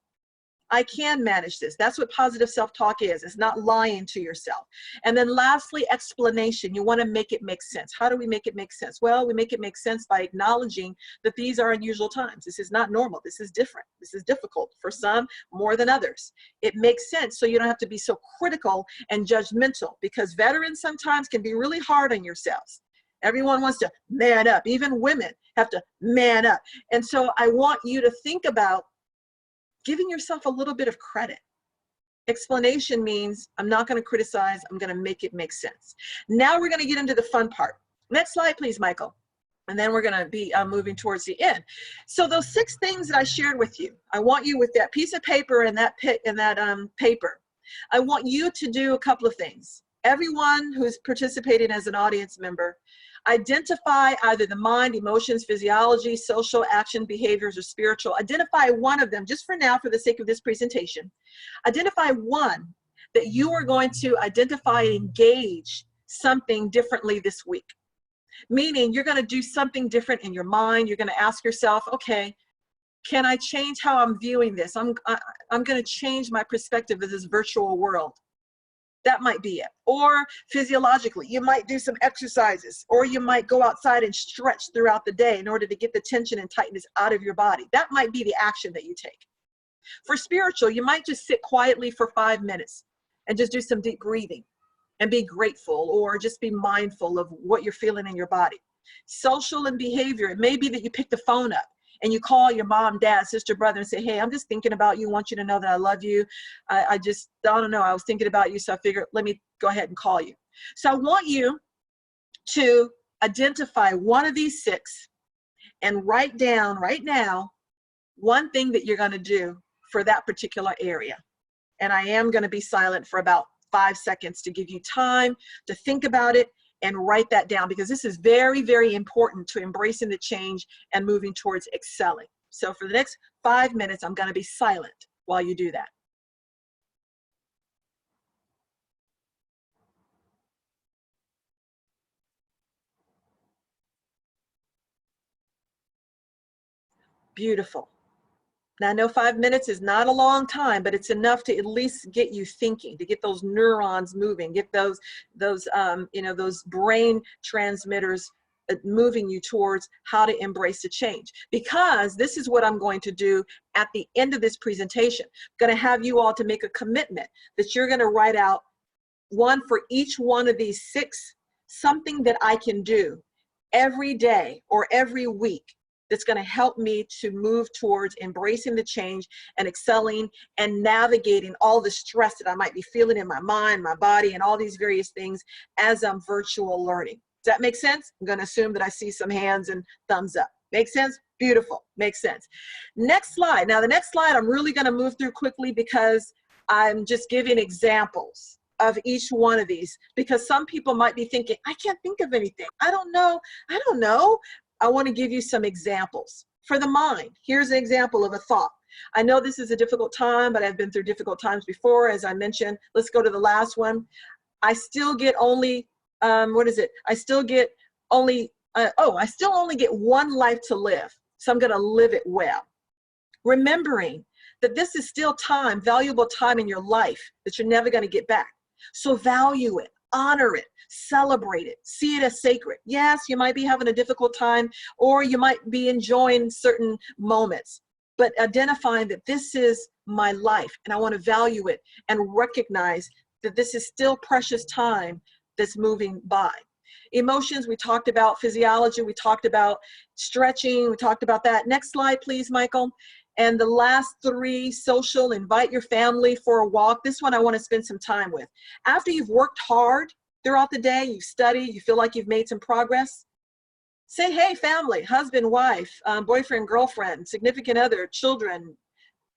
I can manage this. That's what positive self-talk is. It's not lying to yourself. And then lastly, explanation. You want to make it make sense. How do we make it make sense? Well, we make it make sense by acknowledging that these are unusual times. This is not normal. This is different. This is difficult for some more than others. It makes sense so you don't have to be so critical and judgmental, because veterans sometimes can be really hard on yourselves. Everyone wants to man up. Even women have to man up. And so I want you to think about giving yourself a little bit of credit. Explanation means I'm not going to criticize, I'm going to make it make sense. Now we're going to get into the fun part. Next slide, please, Michael. And then we're going to be moving towards the end. So those 6 things that I shared with you, I want you with that piece of paper and that paper, I want you to do a couple of things. Everyone who's participating as an audience member, identify either the mind, emotions, physiology, social, action, behaviors, or spiritual. Identify one of them, just for now, for the sake of this presentation. Identify one that you are going to identify and engage something differently this week. Meaning you're going to do something different in your mind. You're going to ask yourself, okay, can I change how I'm viewing this? I'm going to change my perspective of this virtual world. That might be it. Or physiologically, you might do some exercises, or you might go outside and stretch throughout the day in order to get the tension and tightness out of your body. That might be the action that you take. For spiritual, you might just sit quietly for 5 minutes and just do some deep breathing and be grateful, or just be mindful of what you're feeling in your body. Social and behavior, it may be that you pick the phone up and you call your mom, dad, sister, brother and say, hey, I'm just thinking about you. I want you to know that I love you. I don't know. I was thinking about you. So I figured, let me go ahead and call you. So I want you to identify one of these 6 and write down right now one thing that you're going to do for that particular area. And I am going to be silent for about 5 seconds to give you time to think about it and write that down, because this is very, very important to embracing the change and moving towards excelling. So for the next 5 minutes, I'm going to be silent while you do that. Beautiful. Now I know 5 minutes is not a long time, but it's enough to at least get you thinking, to get those neurons moving, get those brain transmitters moving you towards how to embrace the change. Because this is what I'm going to do at the end of this presentation. I'm going to have you all to make a commitment that you're going to write out one for each one of these 6, something that I can do every day or every week that's going to help me to move towards embracing the change and excelling and navigating all the stress that I might be feeling in my mind, my body, and all these various things as I'm virtual learning. Does that make sense? I'm going to assume that I see some hands and thumbs up. Make sense? Beautiful. Makes sense. Next slide. Now the next slide I'm really going to move through quickly, because I'm just giving examples of each one of these, because some people might be thinking, I can't think of anything. I don't know. I want to give you some examples. For the mind, here's an example of a thought. I know this is a difficult time, but I've been through difficult times before, as I mentioned. Let's go to the last one. I still get only, I still only get one life to live. So I'm going to live it well. Remembering that this is still time, valuable time in your life that you're never going to get back. So value it, honor it, celebrate it, see it as sacred. Yes, you might be having a difficult time, or you might be enjoying certain moments, but identifying that this is my life and I want to value it and recognize that this is still precious time that's moving by. Emotions, we talked about. Physiology, we talked about. Stretching, we talked about that. Next slide, please, Michael. And the last 3, social, invite your family for a walk. This one I want to spend some time with. After you've worked hard throughout the day, you've studied, you feel like you've made some progress, say, hey, family, husband, wife, boyfriend, girlfriend, significant other, children,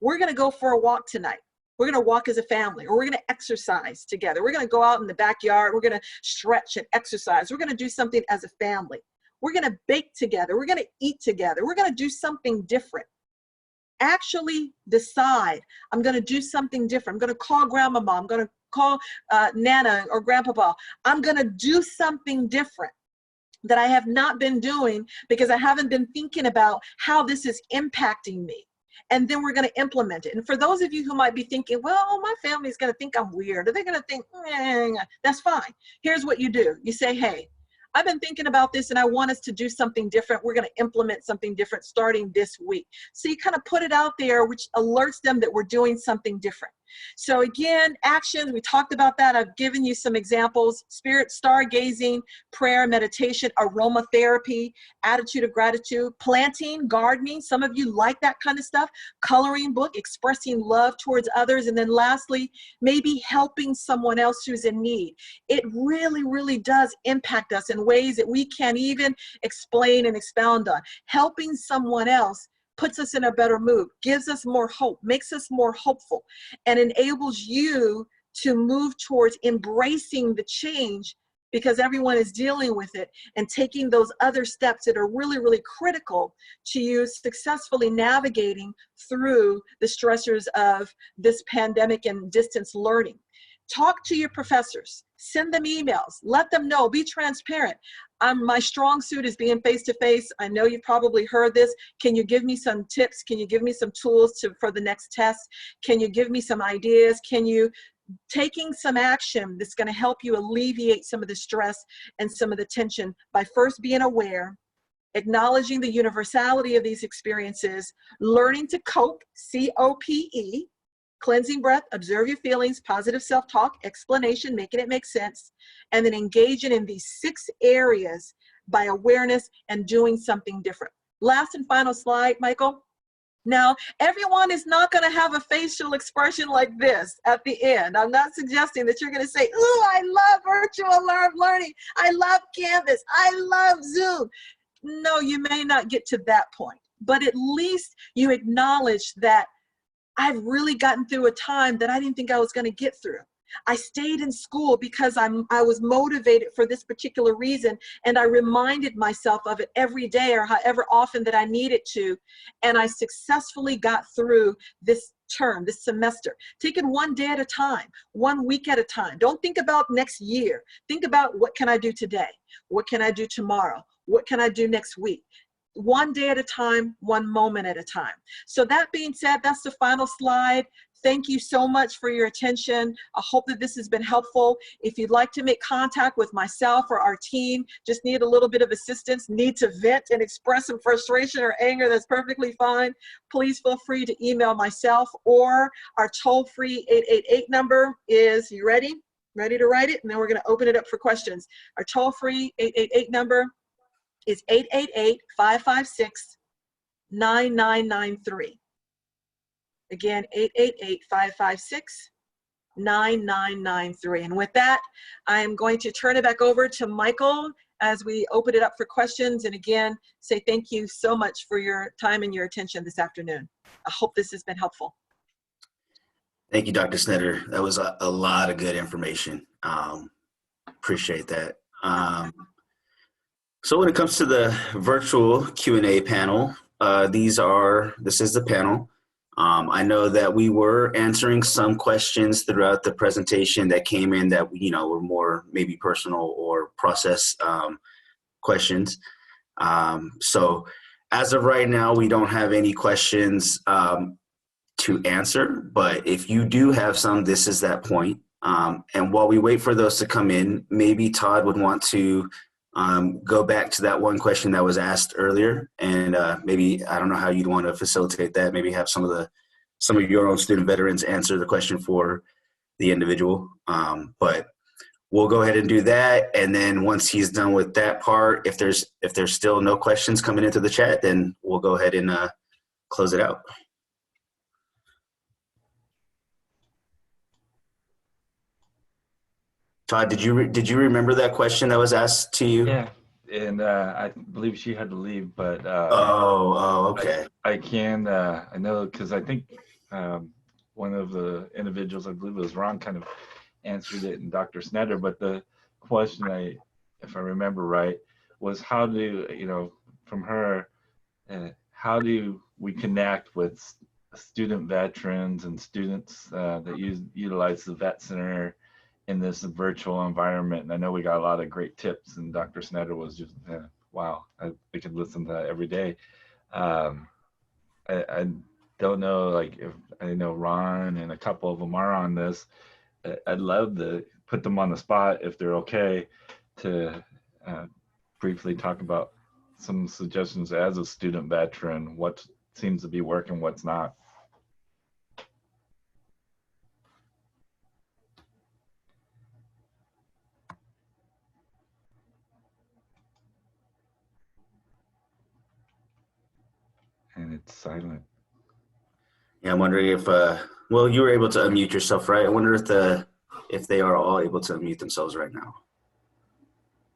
we're going to go for a walk tonight. We're going to walk as a family, or we're going to exercise together. We're going to go out in the backyard. We're going to stretch and exercise. We're going to do something as a family. We're going to bake together. We're going to eat together. We're going to do something different. Actually decide, I'm going to do something different. I'm going to call grandmama. I'm going to call Nana or Grandpapa. I'm going to do something different that I have not been doing because I haven't been thinking about how this is impacting me. and then we're going to implement it. And for those of you who might be thinking, well, my family's going to think I'm weird, or they're going to think, that's fine. Here's what you do. You say, hey, I've been thinking about this and I want us to do something different. We're going to implement something different starting this week. So you kind of put it out there, which alerts them that we're doing something different. So again, actions, we talked about that. I've given you some examples: spirit stargazing, prayer, meditation, aromatherapy, attitude of gratitude, planting, gardening. Some of you like that kind of stuff. Coloring book, expressing love towards others. And then lastly, maybe helping someone else who's in need. It really, really does impact us in ways that we can't even explain and expound on. Helping someone else puts us in a better mood, gives us more hope, makes us more hopeful, and enables you to move towards embracing the change, because everyone is dealing with it, and taking those other steps that are really, really critical to you successfully navigating through the stressors of this pandemic and distance learning. Talk to your professors, send them emails, let them know, be transparent. My strong suit is being face-to-face. I know you've probably heard this. Can you give me some tips? Can you give me some tools for the next test? Can you give me some ideas? Can you taking some action that's going to help you alleviate some of the stress and some of the tension by first being aware, acknowledging the universality of these experiences, learning to cope, C-O-P-E, cleansing breath, observe your feelings, positive self-talk, explanation, making it make sense, and then engaging in these 6 areas by awareness and doing something different. Last and final slide, Michael. Now, everyone is not going to have a facial expression like this at the end. I'm not suggesting that you're going to say, ooh, I love virtual learning. I love Canvas. I love Zoom. No, you may not get to that point, but at least you acknowledge that I've really gotten through a time that I didn't think I was going to get through. I stayed in school because I was motivated for this particular reason, and I reminded myself of it every day or however often that I needed to, and I successfully got through this term, this semester. Take it one day at a time, 1 week at a time. Don't think about next year. Think about, what can I do today? What can I do tomorrow? What can I do next week? One day at a time, one moment at a time. So that being said, that's the final slide. Thank you so much for your attention. I hope that this has been helpful. If you'd like to make contact with myself or our team, just need a little bit of assistance, need to vent and express some frustration or anger, that's perfectly fine. Please feel free to email myself, or our toll-free 888 number is, you ready? Ready to write it? And then we're going to open it up for questions. Our toll-free 888 number is 888-556-9993. Again, 888-556-9993. And with that, I am going to turn it back over to Michael as we open it up for questions. And again, say thank you so much for your time and your attention this afternoon. I hope this has been helpful. Thank you, Dr. Snetter. That was a lot of good information. Appreciate that. So when it comes to the virtual Q&A panel, this is the panel. I know that we were answering some questions throughout the presentation that came in that, were more maybe personal or process questions. So as of right now, we don't have any questions to answer, but if you do have some, this is that point. And while we wait for those to come in, maybe Todd would want to go back to that one question that was asked earlier, and maybe, I don't know how you'd want to facilitate that. Maybe have some of your own student veterans answer the question for the individual. But we'll go ahead and do that, and then once he's done with that part, if there's still no questions coming into the chat, then we'll go ahead and close it out. Todd, did you remember that question that was asked to you? Yeah, and I believe she had to leave, but okay. I can, I know, because I think one of the individuals, I believe it was Ron, kind of answered it, and Dr. Snetter, but the question, if I remember right, was how do, from her, how do we connect with student veterans and students that utilize the Vet Center in this virtual environment? And I know we got a lot of great tips, and Dr. Snetter was just, wow, we could listen to that every day. I don't know, like, if I know Ron and a couple of them are on this. I'd love to put them on the spot if they're okay to briefly talk about some suggestions as a student veteran, what seems to be working, what's not. And it's silent. Yeah, I'm wondering if, well, you were able to unmute yourself, right? I wonder if they are all able to unmute themselves right now.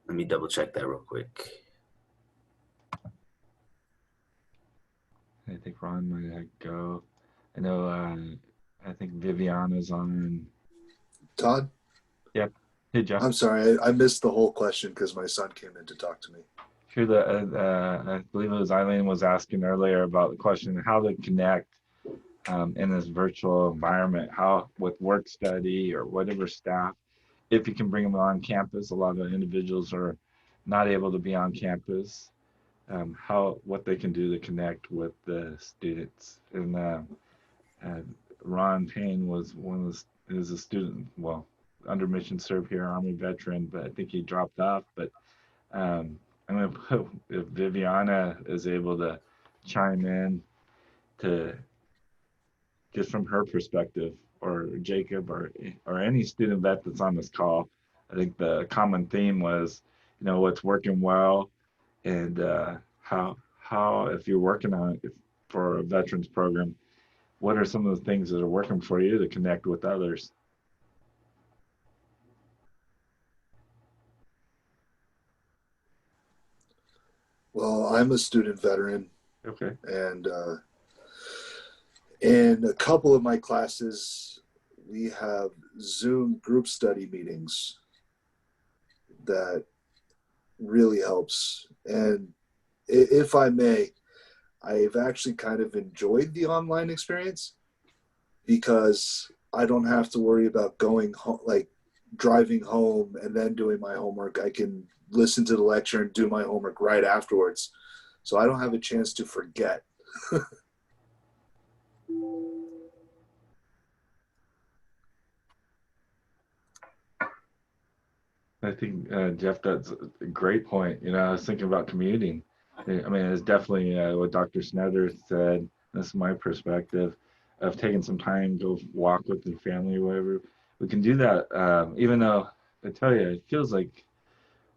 Let me double check that real quick. I think Ron might go. I know, I think Viviana's on. Todd? Yep. Hey, Jeff. I'm sorry, I missed the whole question because my son came in to talk to me. Sure, I believe it was Eileen was asking earlier about the question, how to connect in this virtual environment, how with work study or whatever staff, if you can bring them on campus. A lot of individuals are not able to be on campus. What they can do to connect with the students. And Ron Payne was is a student, well, under mission serve here, Army veteran, but I think he dropped off. But I'm going to put, if Viviana is able to chime in to, just from her perspective, or Jacob, or any student vet that's on this call. I think the common theme was, what's working well, and how if you're working on it for a veterans program, what are some of the things that are working for you to connect with others? Well, I'm a student veteran. Okay. And in a couple of my classes, we have Zoom group study meetings that really helps. And if I may, I've actually kind of enjoyed the online experience because I don't have to worry about going home, like driving home and then doing my homework. I can listen to the lecture and do my homework right afterwards. So I don't have a chance to forget. I think, Jeff, that's a great point. I was thinking about commuting. I mean, it's definitely what Dr. Snetter said. This is my perspective of taking some time, go walk with your family or whatever. We can do that, even though I tell you, it feels like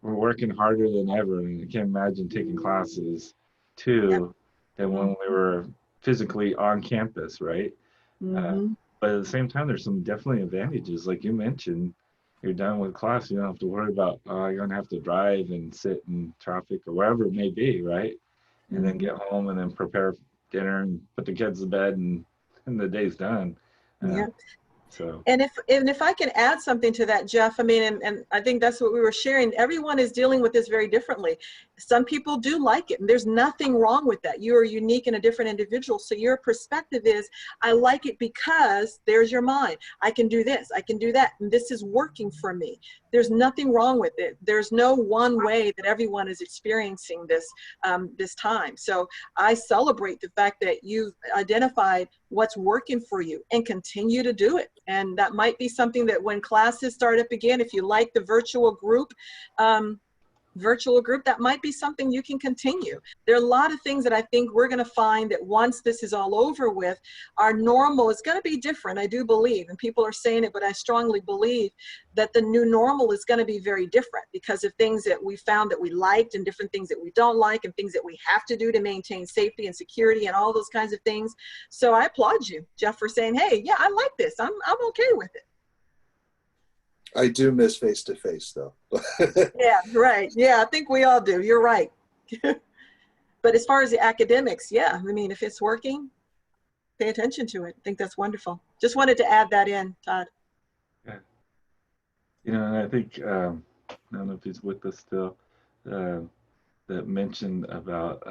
we're working harder than ever. And I can't imagine taking classes too than when we were physically on campus, right? But at the same time, there's some definitely advantages. Like you mentioned, you're done with class, you don't have to worry about, you're going to have to drive and sit in traffic or wherever it may be, right? And then get home and then prepare dinner and put the kids to bed, and the day's done. So. And if I can add something to that, Jeff, I mean, and I think that's what we were sharing. Everyone is dealing with this very differently. Some people do like it, and there's nothing wrong with that. You are unique and a different individual. So your perspective is, I like it because there's your mind. I can do this, I can do that, and this is working for me. There's nothing wrong with it. There's no one way that everyone is experiencing this this time. So I celebrate the fact that you've identified what's working for you and continue to do it. And that might be something that when classes start up again, if you like the virtual group, that might be something you can continue. There are a lot of things that I think we're going to find that once this is all over with, our normal is going to be different. I do believe, and people are saying it, but I strongly believe that the new normal is going to be very different because of things that we found that we liked and different things that we don't like and things that we have to do to maintain safety and security and all those kinds of things. So I applaud you, Jeff, for saying, hey, yeah, I like this. I'm okay with it. I do miss face-to-face though. Yeah, right. Yeah, I think we all do. You're right. But as far as the academics, yeah, I mean, if it's working, pay attention to it. I think that's wonderful. Just wanted to add that in, Todd. Yeah. And I think, I don't know if he's with us still, that mentioned about,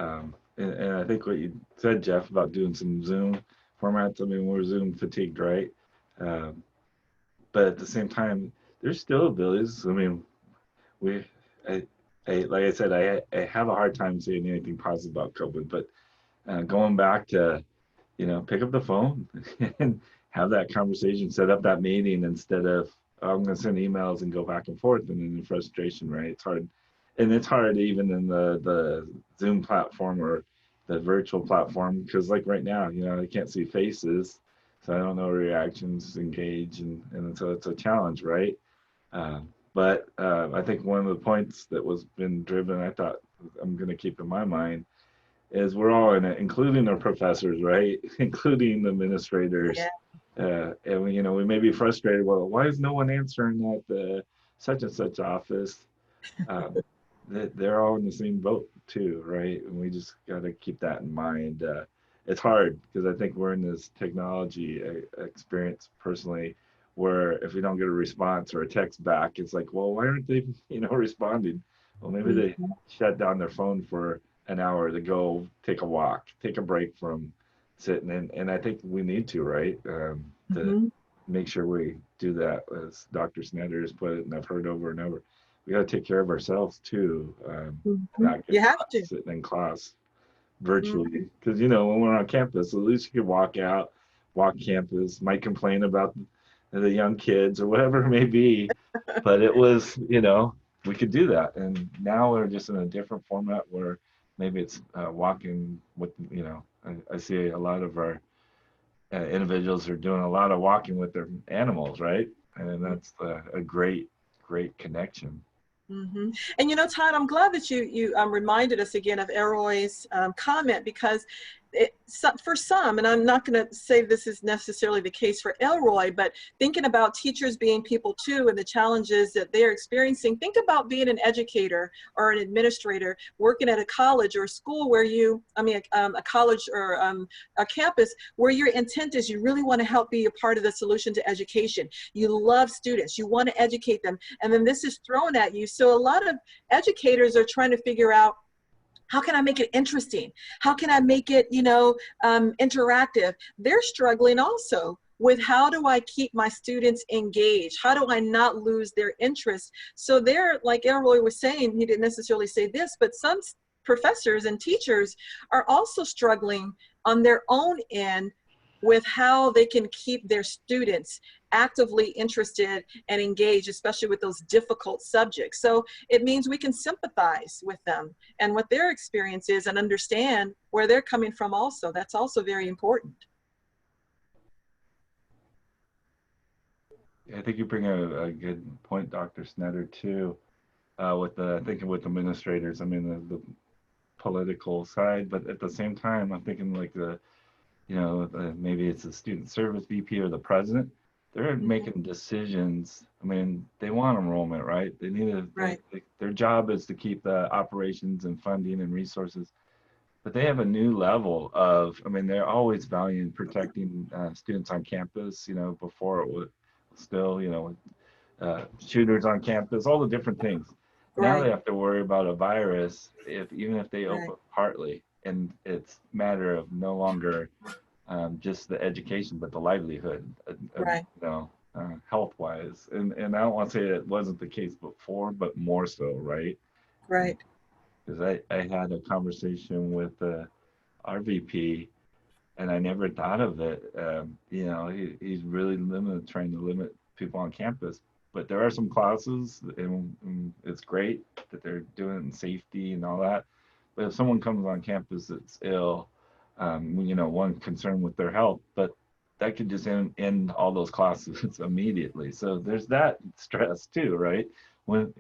and I think what you said, Jeff, about doing some Zoom formats. I mean, we're Zoom fatigued, right? But at the same time, there's still abilities. I mean, like I said, I have a hard time saying anything positive about COVID, but going back to pick up the phone and have that conversation, set up that meeting instead of, oh, I'm going to send emails and go back and forth, and then the frustration, right? It's hard. And it's hard even in the Zoom platform or the virtual platform, because like right now, I can't see faces, so I don't know reactions, engage, and so it's a challenge, right? But I think one of the points that was been driven, I thought I'm going to keep in my mind, is we're all in it, including our professors, right? Including the administrators. And we may be frustrated. Well, why is no one answering at such and such office? They're all in the same boat too, right? And we just got to keep that in mind. It's hard because I think we're in this technology experience personally, where if we don't get a response or a text back, it's like, well, why aren't they, responding? Well, maybe they shut down their phone for an hour to go take a walk, take a break from sitting in. And I think we need to, right? To make sure we do that, as Dr. Snyder has put it, and I've heard over and over. We got to take care of ourselves too. Not You have to. sitting in class virtually, because when we're on campus, at least you can walk out, walk campus, might complain about the young kids or whatever it may be, but it was, we could do that. And now we're just in a different format where maybe it's walking with, I see a lot of our individuals are doing a lot of walking with their animals, right? And that's a great connection. And Todd, I'm glad that you reminded us again of Elroy's comment, because for some, and I'm not going to say this is necessarily the case for Elroy, but thinking about teachers being people too and the challenges that they're experiencing, think about being an educator or an administrator working at a college or a school where a college or a campus where your intent is you really want to help be a part of the solution to education. You love students, you want to educate them, and then this is thrown at you. So a lot of educators are trying to figure out, how can I make it interesting? How can I make it, interactive? They're struggling also with, how do I keep my students engaged? How do I not lose their interest? So they're, like Elroy was saying, he didn't necessarily say this, but some professors and teachers are also struggling on their own end with how they can keep their students actively interested and engaged, especially with those difficult subjects. So it means we can sympathize with them and what their experience is and understand where they're coming from also. That's also very important. I think you bring a good point, Dr. Snyder, too, thinking with administrators. I mean, the political side, but at the same time, I'm thinking like maybe it's the student service VP or the president. They're making decisions. I mean, they want enrollment, right? They need their job is to keep the operations and funding and resources, but they have a new level of, they're always valuing protecting students on campus, before it was still, shooters on campus, all the different things. Now they have to worry about a virus, even if they open partly, and it's a matter of no longer just the education, but the livelihood, health-wise. And I don't want to say it wasn't the case before, but more so, right? Right. Because I had a conversation with our VP, and I never thought of it. He's really trying to limit people on campus. But there are some classes, and it's great that they're doing safety and all that. But if someone comes on campus that's ill, one concern with their health, but that could just end all those classes immediately. So there's that stress too, right? When,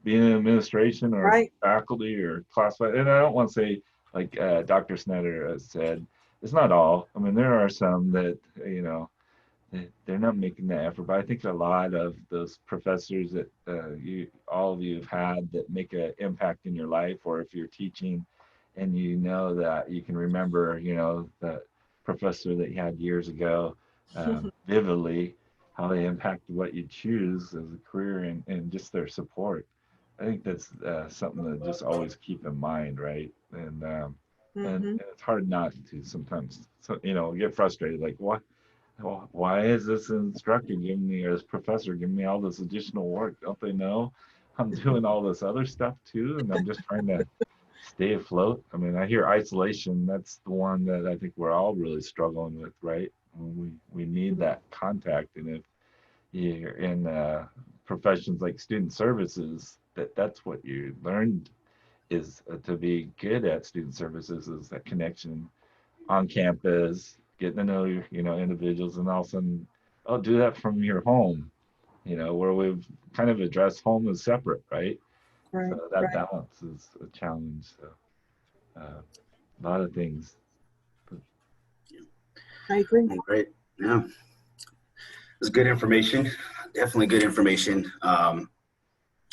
being in administration or faculty or classified, and I don't want to say, like Dr. Snyder said, it's not all. There are some that, they're not making that effort, but I think a lot of those professors that all of you have had that make an impact in your life, or if you're teaching and that you can remember, the professor that you had years ago vividly, how they impacted what you choose as a career and just their support. I think that's something to just always keep in mind, right? And it's hard not to sometimes, get frustrated, like, what? Why is this instructor giving me, or this professor giving me all this additional work? Don't they know I'm doing all this other stuff too? And I'm just trying to stay afloat. I mean, I hear isolation. That's the one that I think we're all really struggling with, right? We need that contact, and if you're in professions like student services, that's what you learned is to be good at student services is that connection on campus, getting to know your, individuals, and all of a sudden, oh, do that from your home, where we've kind of addressed home as separate, right? Right, So that right. balance is a challenge. So a lot of things. I agree. Great. Yeah. It's good information. Definitely good information.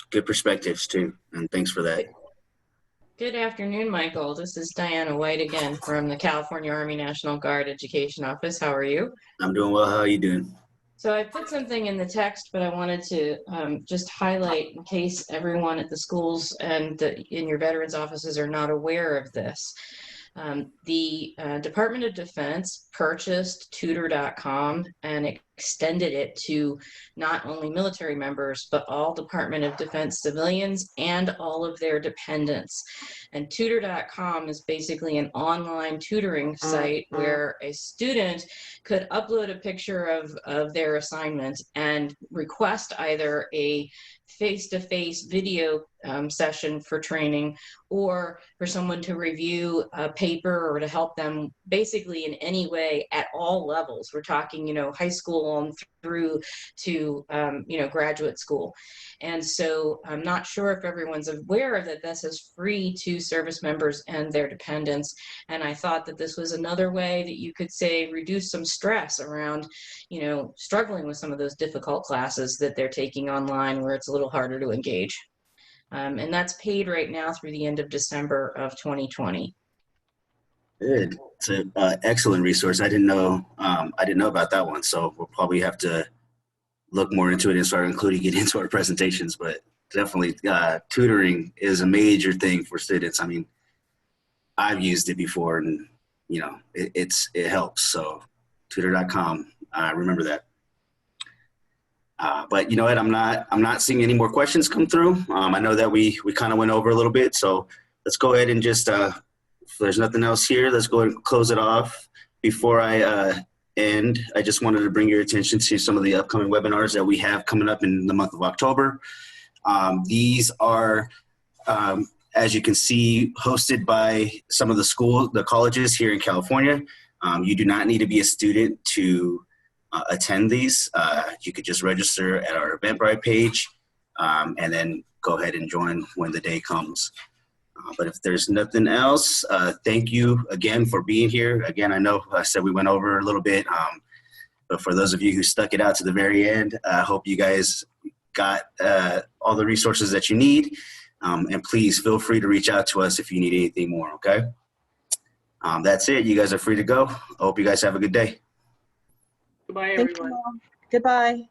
Good perspectives too. And thanks for that. Good afternoon, Michael. This is Diana White again from the California Army National Guard Education Office. How are you? I'm doing well. How are you doing? So I put something in the text, but I wanted to just highlight in case everyone at the schools and in your veterans offices are not aware of this. The Department of Defense purchased tutor.com and extended it to not only military members, but all Department of Defense civilians and all of their dependents. And tutor.com is basically an online tutoring site where a student could upload a picture of their assignment and request either a face-to-face video session for training, or for someone to review a paper or to help them basically in any way at all levels. We're talking, high school on through to, graduate school. And so I'm not sure if everyone's aware of that this is free to service members and their dependents. And I thought that this was another way that you could say reduce some stress around, struggling with some of those difficult classes that they're taking online where it's a little harder to engage. And that's paid right now through the end of December of 2020. Good. It's an excellent resource. I didn't know about that one. So we'll probably have to look more into it and start including it into our presentations. But definitely, tutoring is a major thing for students. I mean, I've used it before, and it helps. So tutor.com. Remember that. But you know what? I'm not seeing any more questions come through. I know that we kind of went over a little bit, so let's go ahead and just if there's nothing else here, let's go ahead and close it off. Before I end, I just wanted to bring your attention to some of the upcoming webinars that we have coming up in the month of October. These are, as you can see, hosted by some of the colleges here in California. You do not need to be a student to attend these. You could just register at our Eventbrite page and then go ahead and join when the day comes. But if there's nothing else, thank you again for being here. Again, I know I said we went over a little bit, but for those of you who stuck it out to the very end, I hope you guys got all the resources that you need. And please feel free to reach out to us if you need anything more, okay? That's it. You guys are free to go. I hope you guys have a good day. Goodbye, Thank everyone. you all. Goodbye.